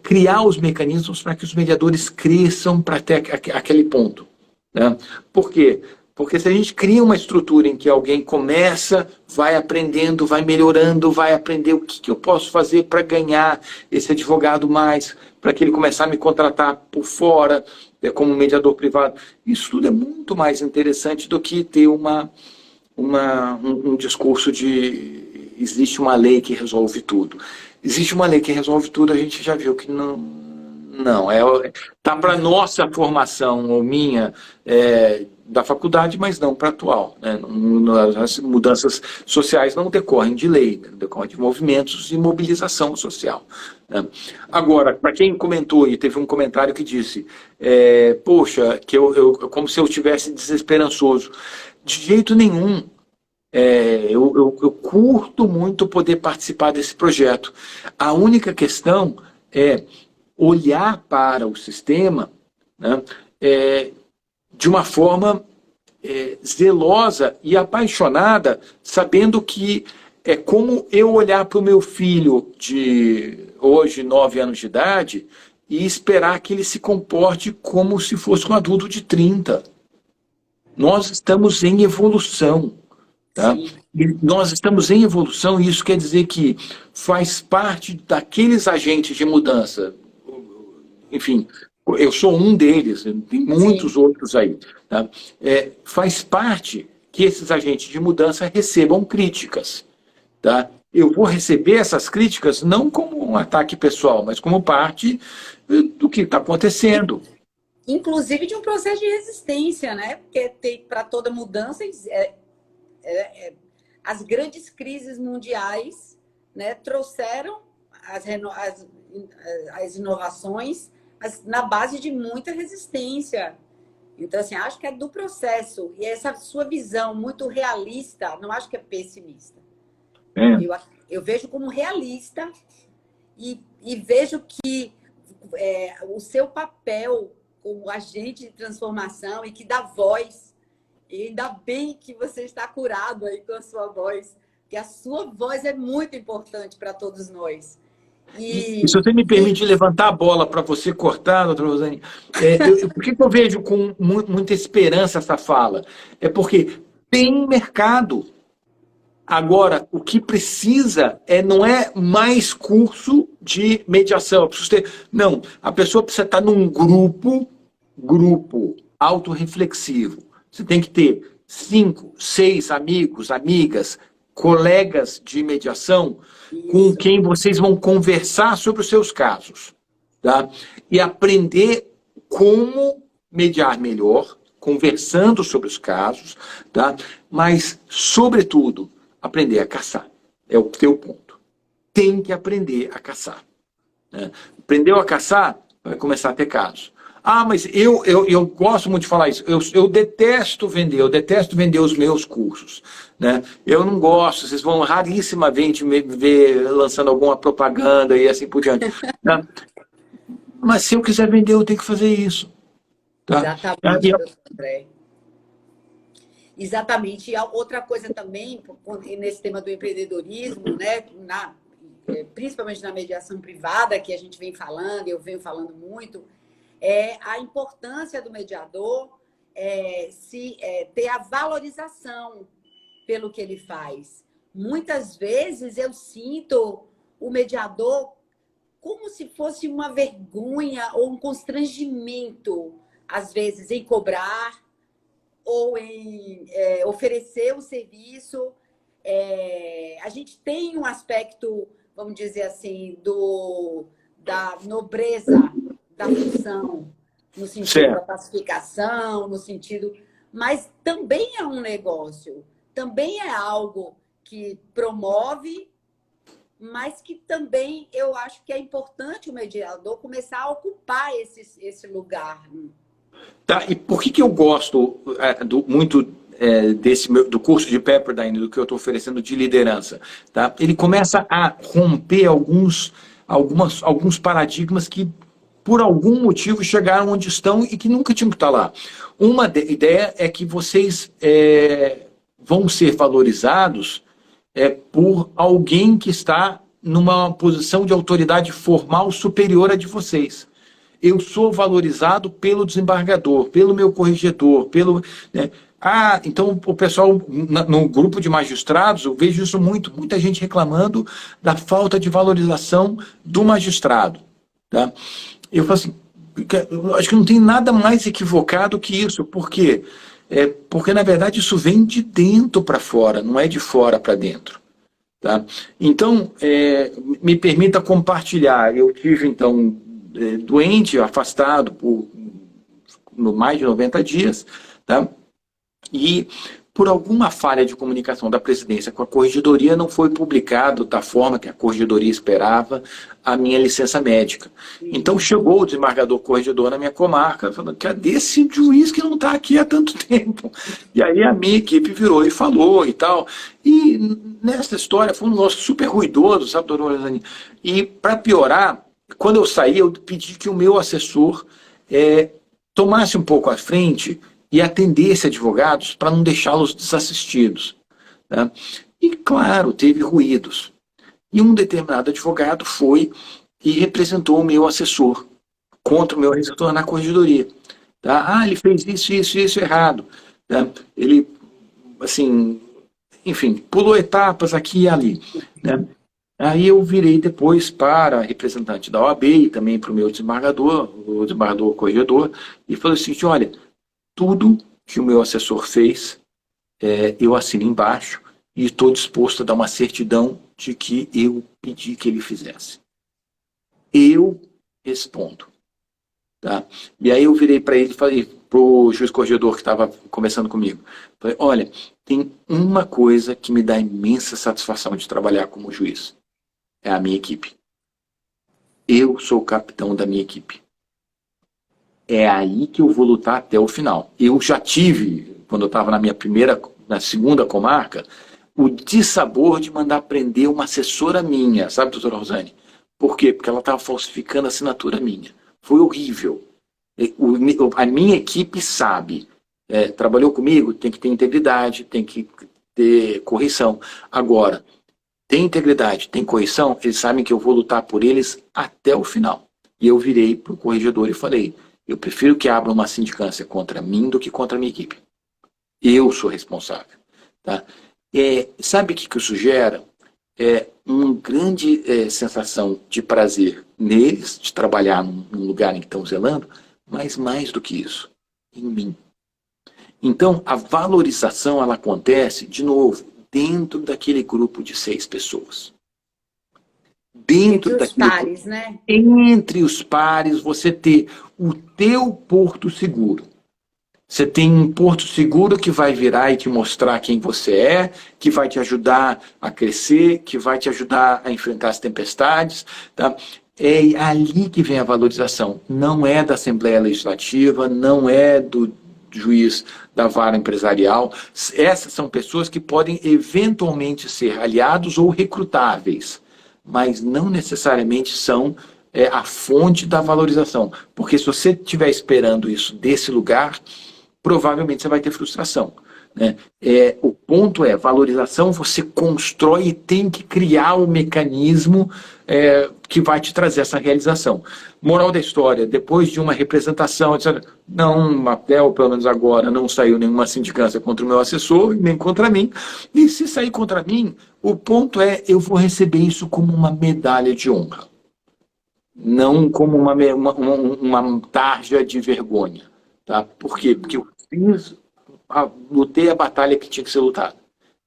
criar os mecanismos para que os mediadores cresçam para até aquele ponto. Né? Por quê? Porque se a gente cria uma estrutura em que alguém começa, vai aprendendo, vai melhorando, vai aprender o que eu posso fazer para ganhar esse advogado mais, para que ele começar a me contratar por fora, como mediador privado. Isso tudo é muito mais interessante do que ter um discurso de existe uma lei que resolve tudo. Existe uma lei que resolve tudo, a gente já viu que não está para nossa formação, ou minha, da faculdade, mas não para a atual. Né? As mudanças sociais não decorrem de lei, né? Decorrem de movimentos de mobilização social. Né? Agora, para quem comentou, e teve um comentário que disse, poxa, que como se eu estivesse desesperançoso. De jeito nenhum. Eu curto muito poder participar desse projeto. A única questão é olhar para o sistema, né, de uma forma zelosa e apaixonada, sabendo que é como eu olhar para o meu filho de hoje 9 anos de idade e esperar que ele se comporte como se fosse um adulto de 30. Nós estamos em evolução. Tá? Nós estamos em evolução e isso quer dizer que faz parte daqueles agentes de mudança. Enfim, eu sou um deles, tem muitos outros aí. Tá? Faz parte que esses agentes de mudança recebam críticas. Tá? Eu vou receber essas críticas não como um ataque pessoal, mas como parte do que está acontecendo. Inclusive de um processo de resistência, né? Porque para toda mudança, as grandes crises mundiais, né, trouxeram as inovações, mas na base de muita resistência. Então, assim, acho que é do processo. E essa sua visão muito realista, não acho que é pessimista. Eu vejo como realista e vejo que o seu papel como agente de transformação e que dá voz, e ainda bem que você está curado aí com a sua voz, que a sua voz é muito importante para todos nós. E se você me permite levantar a bola para você cortar, doutora Rosane, por que eu vejo com muita esperança essa fala? É porque tem mercado. Agora, o que precisa não é mais curso de mediação. Não, a pessoa precisa estar num grupo autorreflexivo. Você tem que ter 5, 6 amigos, amigas, colegas de mediação com quem vocês vão conversar sobre os seus casos. Tá? E aprender como mediar melhor, conversando sobre os casos, tá? Mas, sobretudo, aprender a caçar. É o teu ponto. Tem que aprender a caçar. Né? Aprendeu a caçar, vai começar a ter casos. Ah, mas eu gosto muito de falar isso. Eu detesto vender os meus cursos, né? Eu não gosto, vocês vão rarissimamente me ver lançando alguma propaganda e assim por diante, né? Mas se eu quiser vender, eu tenho que fazer isso, tá? Exatamente, doutor André. Exatamente. E a outra coisa também, nesse tema do empreendedorismo, né, principalmente na mediação privada, que a gente vem falando, eu venho falando muito, é a importância do mediador ter a valorização pelo que ele faz. Muitas vezes eu sinto o mediador como se fosse uma vergonha ou um constrangimento, às vezes, em cobrar ou em oferecer o serviço. A gente tem um aspecto, vamos dizer assim, da nobreza da função, no sentido da pacificação, no sentido... Mas também é um negócio, também é algo que promove, mas que também eu acho que é importante o mediador começar a ocupar esse lugar. Tá, e por que eu gosto muito do curso de Pepperdine, do que eu estou oferecendo de liderança? Tá? Ele começa a romper alguns paradigmas que, por algum motivo, chegaram onde estão e que nunca tinham que estar lá. Uma ideia é que vocês vão ser valorizados por alguém que está numa posição de autoridade formal superior à de vocês. Eu sou valorizado pelo desembargador, pelo meu corregedor, né? Então o pessoal no grupo de magistrados, eu vejo isso muita gente reclamando da falta de valorização do magistrado, tá? Eu falo assim, eu acho que não tem nada mais equivocado que isso. Por quê? Porque, na verdade, isso vem de dentro para fora, não é de fora para dentro. Tá? Então, me permita compartilhar. Eu tive, então, doente, afastado por mais de 90 dias, tá? E por alguma falha de comunicação da presidência com a corregedoria, não foi publicado da forma que a corregedoria esperava a minha licença médica. Então chegou o desembargador corregedor na minha comarca, falando: cadê esse juiz que não está aqui há tanto tempo? E aí a minha equipe virou e falou e tal. E nessa história foi um negócio super ruidoso, sabe, doutora Rosane? E para piorar, quando eu saí, eu pedi que o meu assessor tomasse um pouco à frente e atendesse advogados para não deixá-los desassistidos. Tá? E, claro, teve ruídos. E um determinado advogado foi e representou o meu assessor contra o meu assessor na corregedoria. Tá? Ele fez isso errado. Tá? Ele, assim, enfim, pulou etapas aqui e ali. Né? Aí eu virei depois para a representante da OAB e também para o meu desembargador, o desembargador corregedor, e falei assim: olha, tudo que o meu assessor fez, eu assino embaixo e estou disposto a dar uma certidão de que eu pedi que ele fizesse. Eu respondo. Tá? E aí eu virei para ele e falei, para o juiz corregedor que estava conversando comigo, falei: olha, tem uma coisa que me dá imensa satisfação de trabalhar como juiz. É a minha equipe. Eu sou o capitão da minha equipe. É aí que eu vou lutar até o final. Eu já tive, quando eu estava na segunda comarca, o dissabor de mandar prender uma assessora minha, sabe, doutora Rosane? Por quê? Porque ela estava falsificando a assinatura minha. Foi horrível. A minha equipe sabe. Trabalhou comigo, tem que ter integridade, tem que ter correção. Agora, tem integridade, tem correção, eles sabem que eu vou lutar por eles até o final. E eu virei para o corregedor e falei: eu prefiro que abra uma sindicância contra mim do que contra a minha equipe. Eu sou responsável. Tá? Sabe o que isso gera? Uma grande sensação de prazer neles, de trabalhar num lugar em que estão zelando, mas mais do que isso, em mim. Então, a valorização ela acontece, de novo, dentro daquele grupo de 6 pessoas. Entre os pares, né? Entre os pares, você ter o teu porto seguro. Você tem um porto seguro que vai virar e te mostrar quem você é, que vai te ajudar a crescer, que vai te ajudar a enfrentar as tempestades. Tá? é ali que vem a valorização. Não é da Assembleia Legislativa, não é do juiz da vara empresarial. Essas são pessoas que podem eventualmente ser aliados ou recrutáveis, mas não necessariamente são a fonte da valorização. Porque se você estiver esperando isso desse lugar, provavelmente você vai ter frustração. Né? O ponto é, valorização você constrói e tem que criar o mecanismo que vai te trazer essa realização. Moral da história, depois de uma representação, etc., não, até pelo menos agora, não saiu nenhuma sindicância contra o meu assessor, nem contra mim, e se sair contra mim, o ponto é, eu vou receber isso como uma medalha de honra, não como uma tarja de vergonha. Tá? Por quê? Porque eu lutei a batalha que tinha que ser lutada.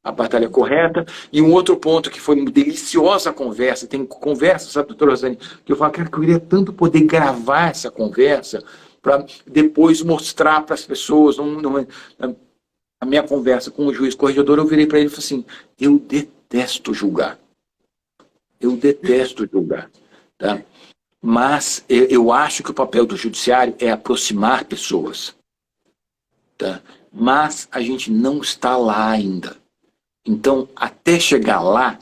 A batalha correta. E um outro ponto que foi uma deliciosa conversa, tem conversa, sabe, doutora Rosane, que eu falo que eu queria tanto poder gravar essa conversa para depois mostrar para as pessoas. A minha conversa com o juiz corregedor, eu virei para ele e falei assim, eu detesto julgar. Eu detesto julgar. Tá? Mas eu acho que o papel do judiciário é aproximar pessoas. Tá? Mas a gente não está lá ainda. Então, até chegar lá,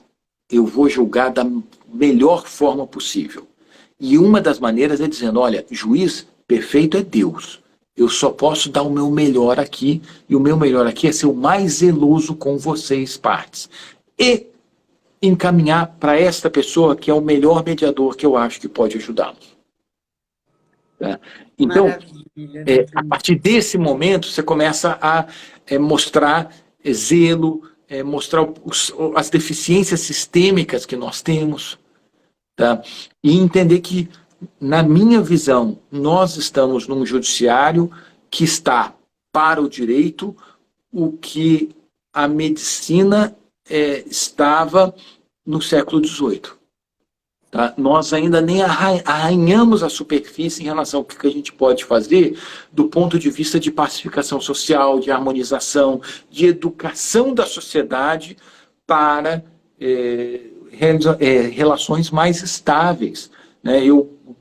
eu vou julgar da melhor forma possível. E uma das maneiras é dizendo, olha, juiz perfeito é Deus. Eu só posso dar o meu melhor aqui, e o meu melhor aqui é ser o mais zeloso com vocês, partes. E encaminhar para esta pessoa que é o melhor mediador que eu acho que pode ajudá-los. Tá? Então, a partir desse momento, você começa a mostrar zelo, mostrar as deficiências sistêmicas que nós temos, tá? E entender que, na minha visão, nós estamos num judiciário que está para o direito o que a medicina estava no século XVIII. Tá? Nós ainda nem arranhamos a superfície em relação ao que a gente pode fazer do ponto de vista de pacificação social, de harmonização, de educação da sociedade para relações mais estáveis. Né?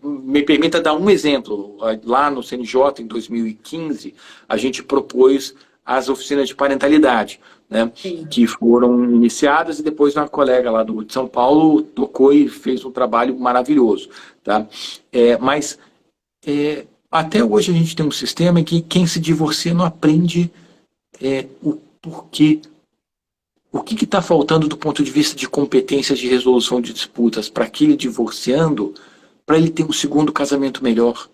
Me permita dar um exemplo. Lá no CNJ, em 2015, a gente propôs as oficinas de parentalidade, né, que foram iniciadas e depois uma colega lá de São Paulo tocou e fez um trabalho maravilhoso. Tá? Mas até hoje a gente tem um sistema em que quem se divorcia não aprende o porquê. O que está faltando do ponto de vista de competências de resolução de disputas para aquele divorciando, para ele ter um segundo casamento melhor.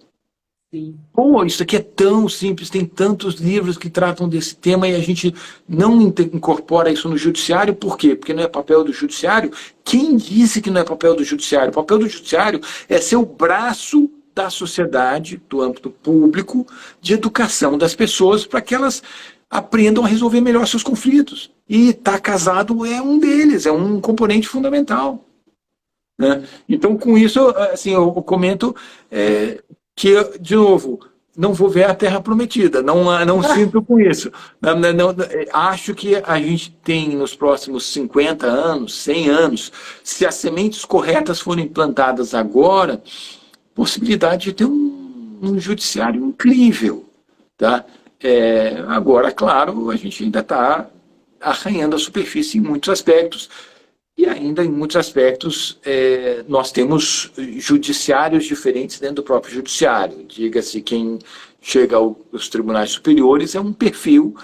Sim. Pô, isso aqui é tão simples, tem tantos livros que tratam desse tema e a gente não incorpora isso no judiciário, por quê? Porque não é papel do judiciário? Quem disse que não é papel do judiciário? O papel do judiciário é ser o braço da sociedade, do âmbito público, de educação das pessoas para que elas aprendam a resolver melhor seus conflitos. E estar casado é um deles, é um componente fundamental. Né? Então, com isso, assim, eu comento que, de novo, não vou ver a Terra Prometida, não sinto com isso. Acho que a gente tem, nos próximos 50 anos, 100 anos, se as sementes corretas forem plantadas agora, possibilidade de ter um judiciário incrível. Tá? Agora, claro, a gente ainda está arranhando a superfície em muitos aspectos, e ainda em muitos aspectos nós temos judiciários diferentes dentro do próprio judiciário. Diga-se, quem chega aos tribunais superiores é um perfil,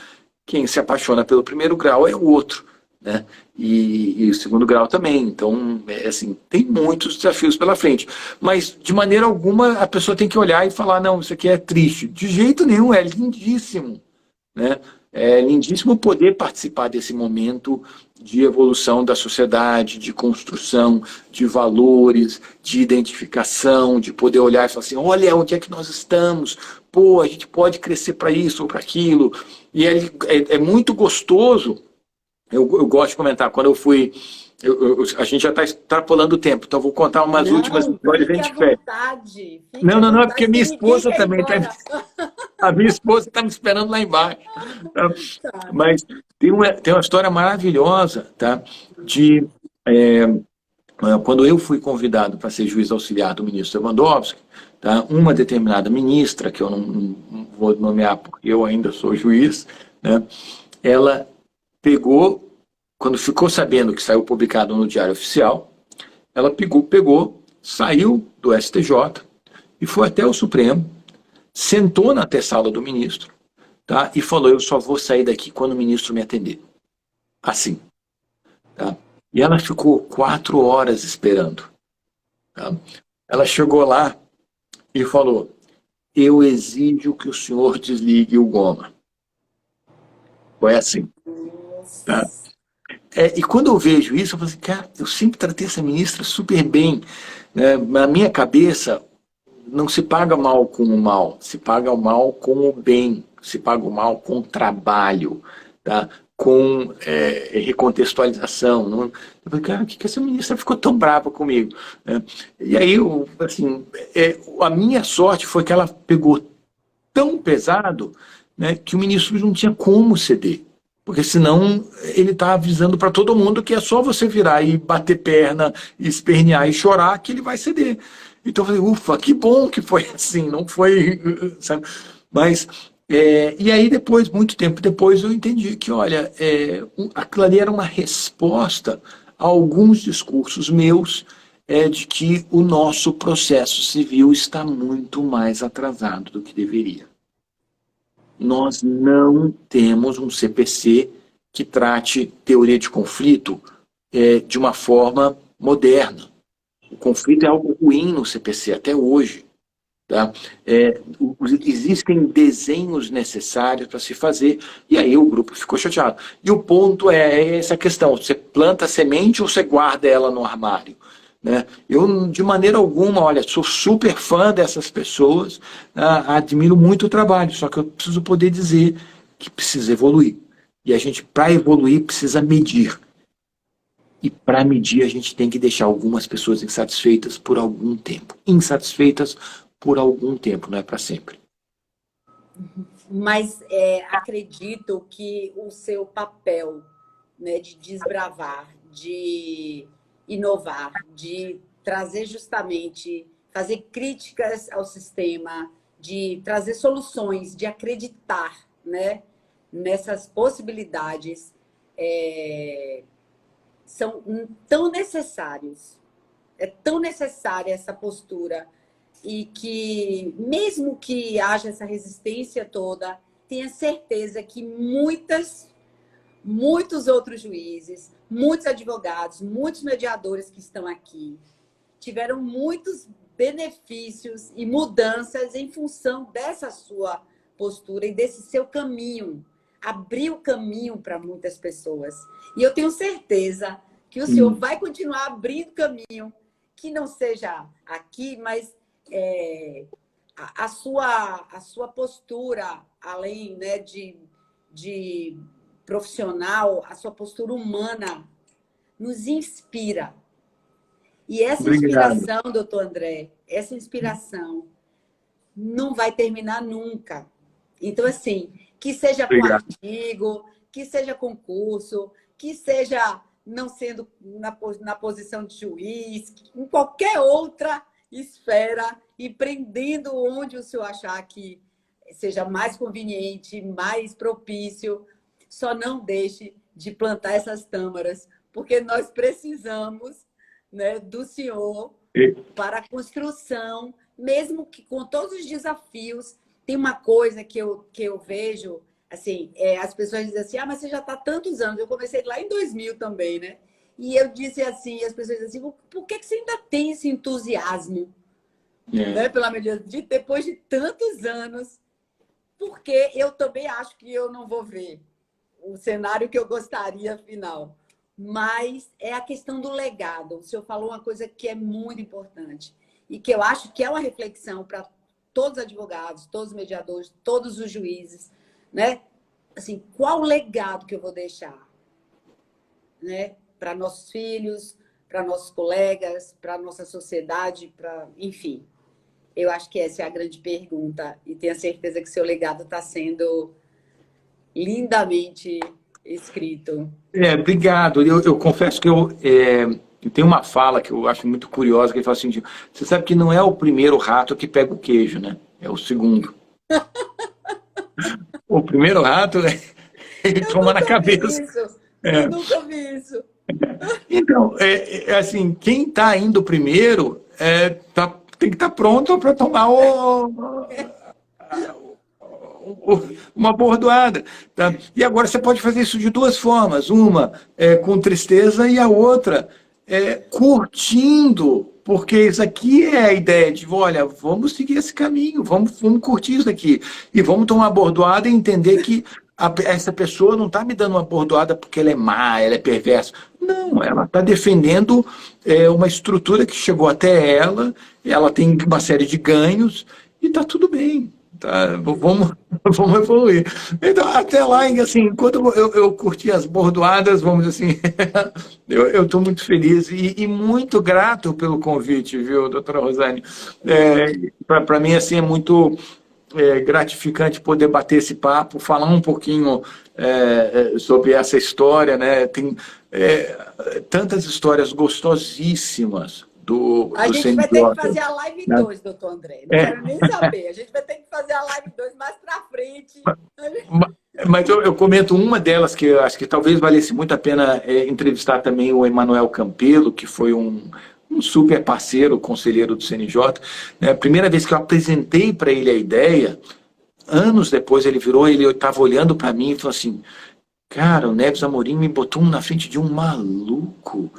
quem se apaixona pelo primeiro grau é o outro, né? E o segundo grau também. Então, assim, tem muitos desafios pela frente. Mas, de maneira alguma, a pessoa tem que olhar e falar, não, isso aqui é triste. De jeito nenhum, é lindíssimo, né? É lindíssimo poder participar desse momento de evolução da sociedade, de construção de valores, de identificação, de poder olhar e falar assim, olha onde é que nós estamos, pô, a gente pode crescer para isso ou para aquilo. E é muito gostoso. Eu gosto de comentar, quando eu fui... a gente já está extrapolando o tempo, então eu vou contar umas últimas histórias e a gente fecha. Não, é porque minha esposa também está... A minha esposa está me esperando lá embaixo. Tá? Mas tem uma história maravilhosa, tá? De quando eu fui convidado para ser juiz auxiliar do ministro Lewandowski, tá, uma determinada ministra, que eu não vou nomear porque eu ainda sou juiz, né, ela pegou, quando ficou sabendo que saiu publicado no Diário Oficial, ela pegou, saiu do STJ e foi até o Supremo, sentou na antessala do ministro, tá, e falou: eu só vou sair daqui quando o ministro me atender. Assim. Tá? E ela ficou 4 horas esperando. Tá? Ela chegou lá e falou: eu exijo que o senhor desligue o Goma. Foi assim. Tá? E quando eu vejo isso, eu falo assim, cara, eu sempre tratei essa ministra super bem. Né? Na minha cabeça, não se paga mal com o mal, se paga o mal com o bem, se paga o mal com o trabalho, tá? Com recontextualização. Não? Eu falei, cara, o que essa ministra ficou tão brava comigo? E aí, assim, a minha sorte foi que ela pegou tão pesado, né, que o ministro não tinha como ceder. Porque senão ele está avisando para todo mundo que é só você virar e bater perna, espernear e chorar que ele vai ceder. Então eu falei, ufa, que bom que foi assim, não foi, sabe? Mas, e aí depois, muito tempo depois, eu entendi que, olha, aquilo ali era uma resposta a alguns discursos meus de que o nosso processo civil está muito mais atrasado do que deveria. Nós não temos um CPC que trate teoria de conflito de uma forma moderna. O conflito é algo ruim no CPC até hoje. Tá? Existem desenhos necessários para se fazer, e aí o grupo ficou chateado. E o ponto é essa questão: você planta a semente ou você guarda ela no armário? Né? Eu, de maneira alguma, olha, sou super fã dessas pessoas, admiro muito o trabalho, só que eu preciso poder dizer que precisa evoluir. E a gente, para evoluir, precisa medir. E para medir, a gente tem que deixar algumas pessoas insatisfeitas por algum tempo. Insatisfeitas por algum tempo, não é para sempre. Mas acredito que o seu papel, né, de desbravar, de inovar, de trazer justamente, fazer críticas ao sistema, de trazer soluções, de acreditar, né, nessas possibilidades, são tão necessários. É tão necessária essa postura, e que, mesmo que haja essa resistência toda, tenha certeza que muitos outros juízes, muitos advogados, muitos mediadores que estão aqui, tiveram muitos benefícios e mudanças em função dessa sua postura e desse seu caminho. Abriu caminho para muitas pessoas. E eu tenho certeza que o senhor vai continuar abrindo caminho, que não seja aqui, mas a sua postura, além, né, de profissional, a sua postura humana nos inspira. E essa inspiração, doutor André, essa inspiração não vai terminar nunca. Então, assim, que seja com artigo, que seja concurso, que seja não sendo na posição de juiz, em qualquer outra esfera, e prendendo onde o senhor achar que seja mais conveniente, mais propício, só não deixe de plantar essas tâmaras, porque nós precisamos, né, do senhor para a construção, mesmo que com todos os desafios. Tem uma coisa que eu vejo, assim, as pessoas dizem assim, mas você já está há tantos anos. Eu comecei lá em 2000 também, né? E eu disse assim, as pessoas dizem assim, por que você ainda tem esse entusiasmo? Né? Pela medida depois de tantos anos, porque eu também acho que eu não vou ver o cenário que eu gostaria, afinal. Mas é a questão do legado. O senhor falou uma coisa que é muito importante e que eu acho que é uma reflexão para todos os advogados, todos os mediadores, todos os juízes, né? Assim, qual o legado que eu vou deixar, né? Para nossos filhos, para nossos colegas, para nossa sociedade, enfim. Eu acho que essa é a grande pergunta, e tenho certeza que seu legado está sendo lindamente escrito. Obrigado. Eu confesso que E tem uma fala que eu acho muito curiosa, que ele fala assim, você sabe que não é o primeiro rato que pega o queijo, né? É o segundo. O primeiro rato, ele Eu toma na nunca vi cabeça. isso. Eu É. nunca vi isso. Então, assim, quem está indo primeiro tem que estar pronto para tomar uma bordoada. Tá? E agora você pode fazer isso de duas formas. Uma com tristeza e a outra curtindo. Porque isso aqui é a ideia de, olha, vamos seguir esse caminho, vamos curtir isso aqui. E vamos tomar uma bordoada e entender que essa pessoa não está me dando uma bordoada porque ela é má, ela é perversa. Não, ela está defendendo uma estrutura que chegou até ela tem uma série de ganhos e está tudo bem. Tá, vamos evoluir. Então, até lá, assim, enquanto eu curti as bordoadas, vamos dizer assim, eu estou muito feliz e muito grato pelo convite, viu, doutora Rosane? Para mim, assim, é muito gratificante poder bater esse papo, falar um pouquinho sobre essa história, né? Tem tantas histórias gostosíssimas A do gente vai ter que CNJ, fazer a live né? 2, doutor André. Não quero nem saber. A gente vai ter que fazer a live 2 mais para frente. Mas eu comento uma delas que eu acho que talvez valesse muito a pena entrevistar também o Emanuel Campelo, que foi um super parceiro, conselheiro do CNJ. Né? A primeira vez que eu apresentei para ele a ideia, anos depois ele virou, ele estava olhando para mim e falou assim, cara, o Neves Amorim me botou na frente de um maluco.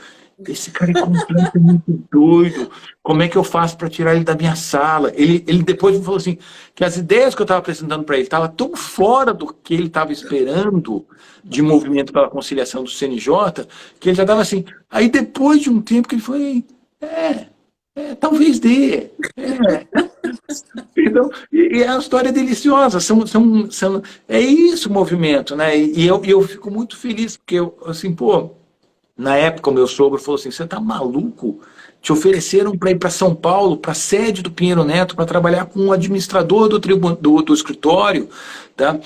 Esse cara é completamente doido. Como é que eu faço para tirar ele da minha sala? Ele depois me falou assim, que as ideias que eu estava apresentando para ele estavam tão fora do que ele estava esperando de movimento pela conciliação do CNJ, que ele já estava assim. Aí depois de um tempo que ele foi, talvez dê. Então, e é uma história deliciosa. É isso o movimento, né? E eu fico muito feliz, porque eu, assim, pô. Na época, o meu sogro falou assim: você tá maluco? Te ofereceram para ir para São Paulo, para a sede do Pinheiro Neto, para trabalhar com o administrador do escritório. Tá?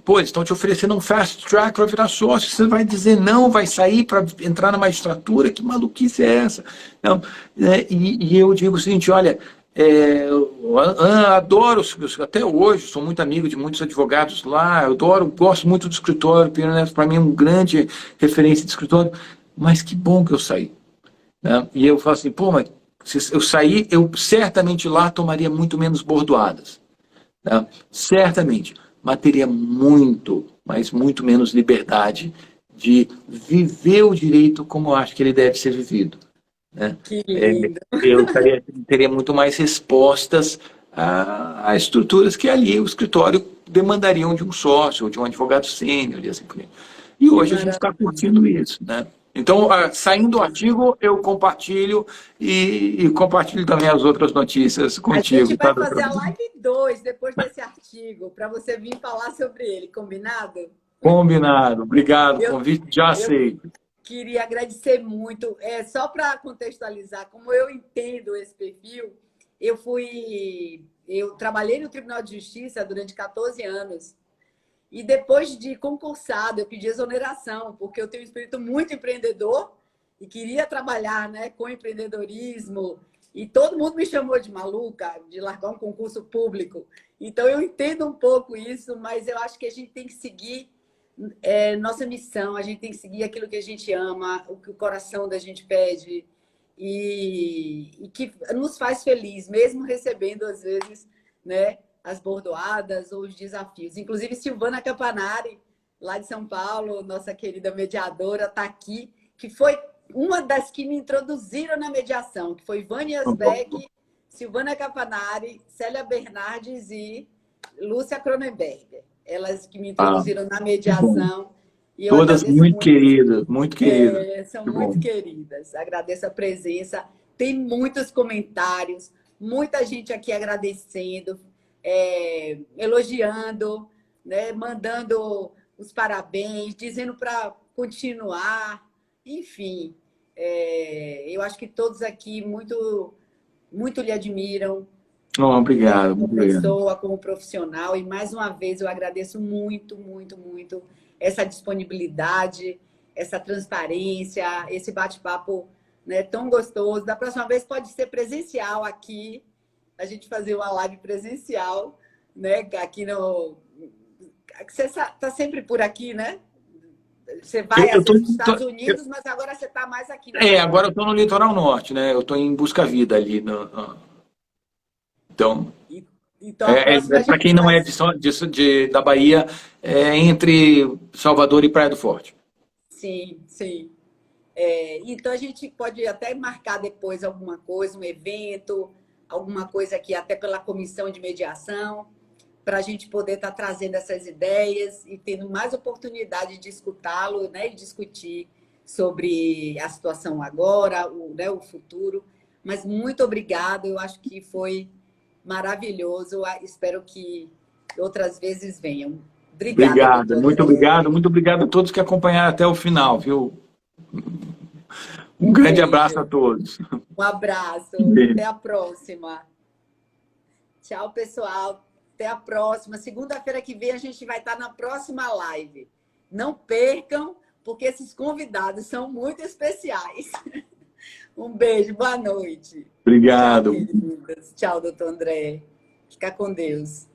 Pô, eles estão te oferecendo um fast track para virar sócio. Você vai dizer não, vai sair para entrar na magistratura? Que maluquice é essa? Não, e eu digo o seguinte: olha. Eu adoro, até hoje, sou muito amigo de muitos advogados lá, eu adoro, gosto muito do escritório, Pinheiro Neto para mim é um grande referência de escritório, mas que bom que eu saí. Né? E eu falo assim, pô, mas se eu sair, eu certamente lá tomaria muito menos bordoadas. Né? Certamente, mas teria muito, mas muito menos liberdade de viver o direito como eu acho que ele deve ser vivido. Né? Que lindo. Eu teria muito mais respostas a estruturas que ali o escritório demandariam de um sócio ou de um advogado sênior e assim por aí. E Que hoje a gente está maravilha. curtindo isso, né? Então, saindo do artigo, eu compartilho e compartilho também as outras notícias A gente contigo, tá, vai fazer doutora? a live 2 depois desse artigo, para você vir falar sobre ele, combinado? Combinado. Obrigado, Eu, convite já eu aceito. queria agradecer muito. Só para contextualizar, como eu entendo esse perfil, eu trabalhei no Tribunal de Justiça durante 14 anos. E depois de concursado, eu pedi exoneração, porque eu tenho um espírito muito empreendedor e queria trabalhar, né, com empreendedorismo. E todo mundo me chamou de maluca, de largar um concurso público. Então, eu entendo um pouco isso, mas eu acho que a gente tem que seguir nossa missão, a gente tem que seguir aquilo que a gente ama, o que o coração da gente pede e que nos faz feliz, mesmo recebendo, às vezes, né, as bordoadas ou os desafios. Inclusive, Silvana Campanari, lá de São Paulo, nossa querida mediadora, está aqui, que foi uma das que me introduziram na mediação, que foi Vânia Asbeck, Silvana Campanari, Célia Bernardes e Lúcia Cronenberger. Elas que me introduziram na mediação. E eu Todas agradeço muito muito. queridas, muito queridas. São Que bom. muito queridas. Agradeço a presença. Tem muitos comentários, muita gente aqui agradecendo, elogiando, né, mandando os parabéns, dizendo para continuar. Enfim, eu acho que todos aqui muito, muito lhe admiram, Oh, né, obrigado, como muito obrigado. pessoa, como profissional. E mais uma vez eu agradeço muito, muito, muito essa disponibilidade, essa transparência, esse bate-papo né? Tão gostoso. Da próxima vez pode ser presencial aqui, a gente fazer uma live presencial, né? Aqui no... Você está sempre por aqui, né? Você vai às vezes para os Estados Unidos, mas agora você está mais aqui. Agora eu estou no litoral norte, né? Eu estou em Busca-Vida ali. Então, Então a próxima a para gente quem não é faz... da Bahia, é entre Salvador e Praia do Forte. Sim, sim. Então a gente pode até marcar depois alguma coisa, um evento, alguma coisa aqui, até pela comissão de mediação, para a gente poder estar trazendo essas ideias e tendo mais oportunidade de escutá-lo, né, e discutir sobre a situação agora, né, o futuro. Mas muito obrigada, eu acho que foi maravilhoso. Espero que outras vezes venham. Obrigada, Obrigado, doutor muito André. obrigado. Muito obrigado a todos que acompanharam até o final, viu? Um Um grande abraço a beijo. todos. Um abraço. Até a próxima. Tchau, pessoal. Até a próxima. Segunda-feira que vem a gente vai estar na próxima live. Não percam, porque esses convidados são muito especiais. Um beijo, boa noite. Obrigado. Tchau, queridas. Tchau, doutor André. Fica com Deus.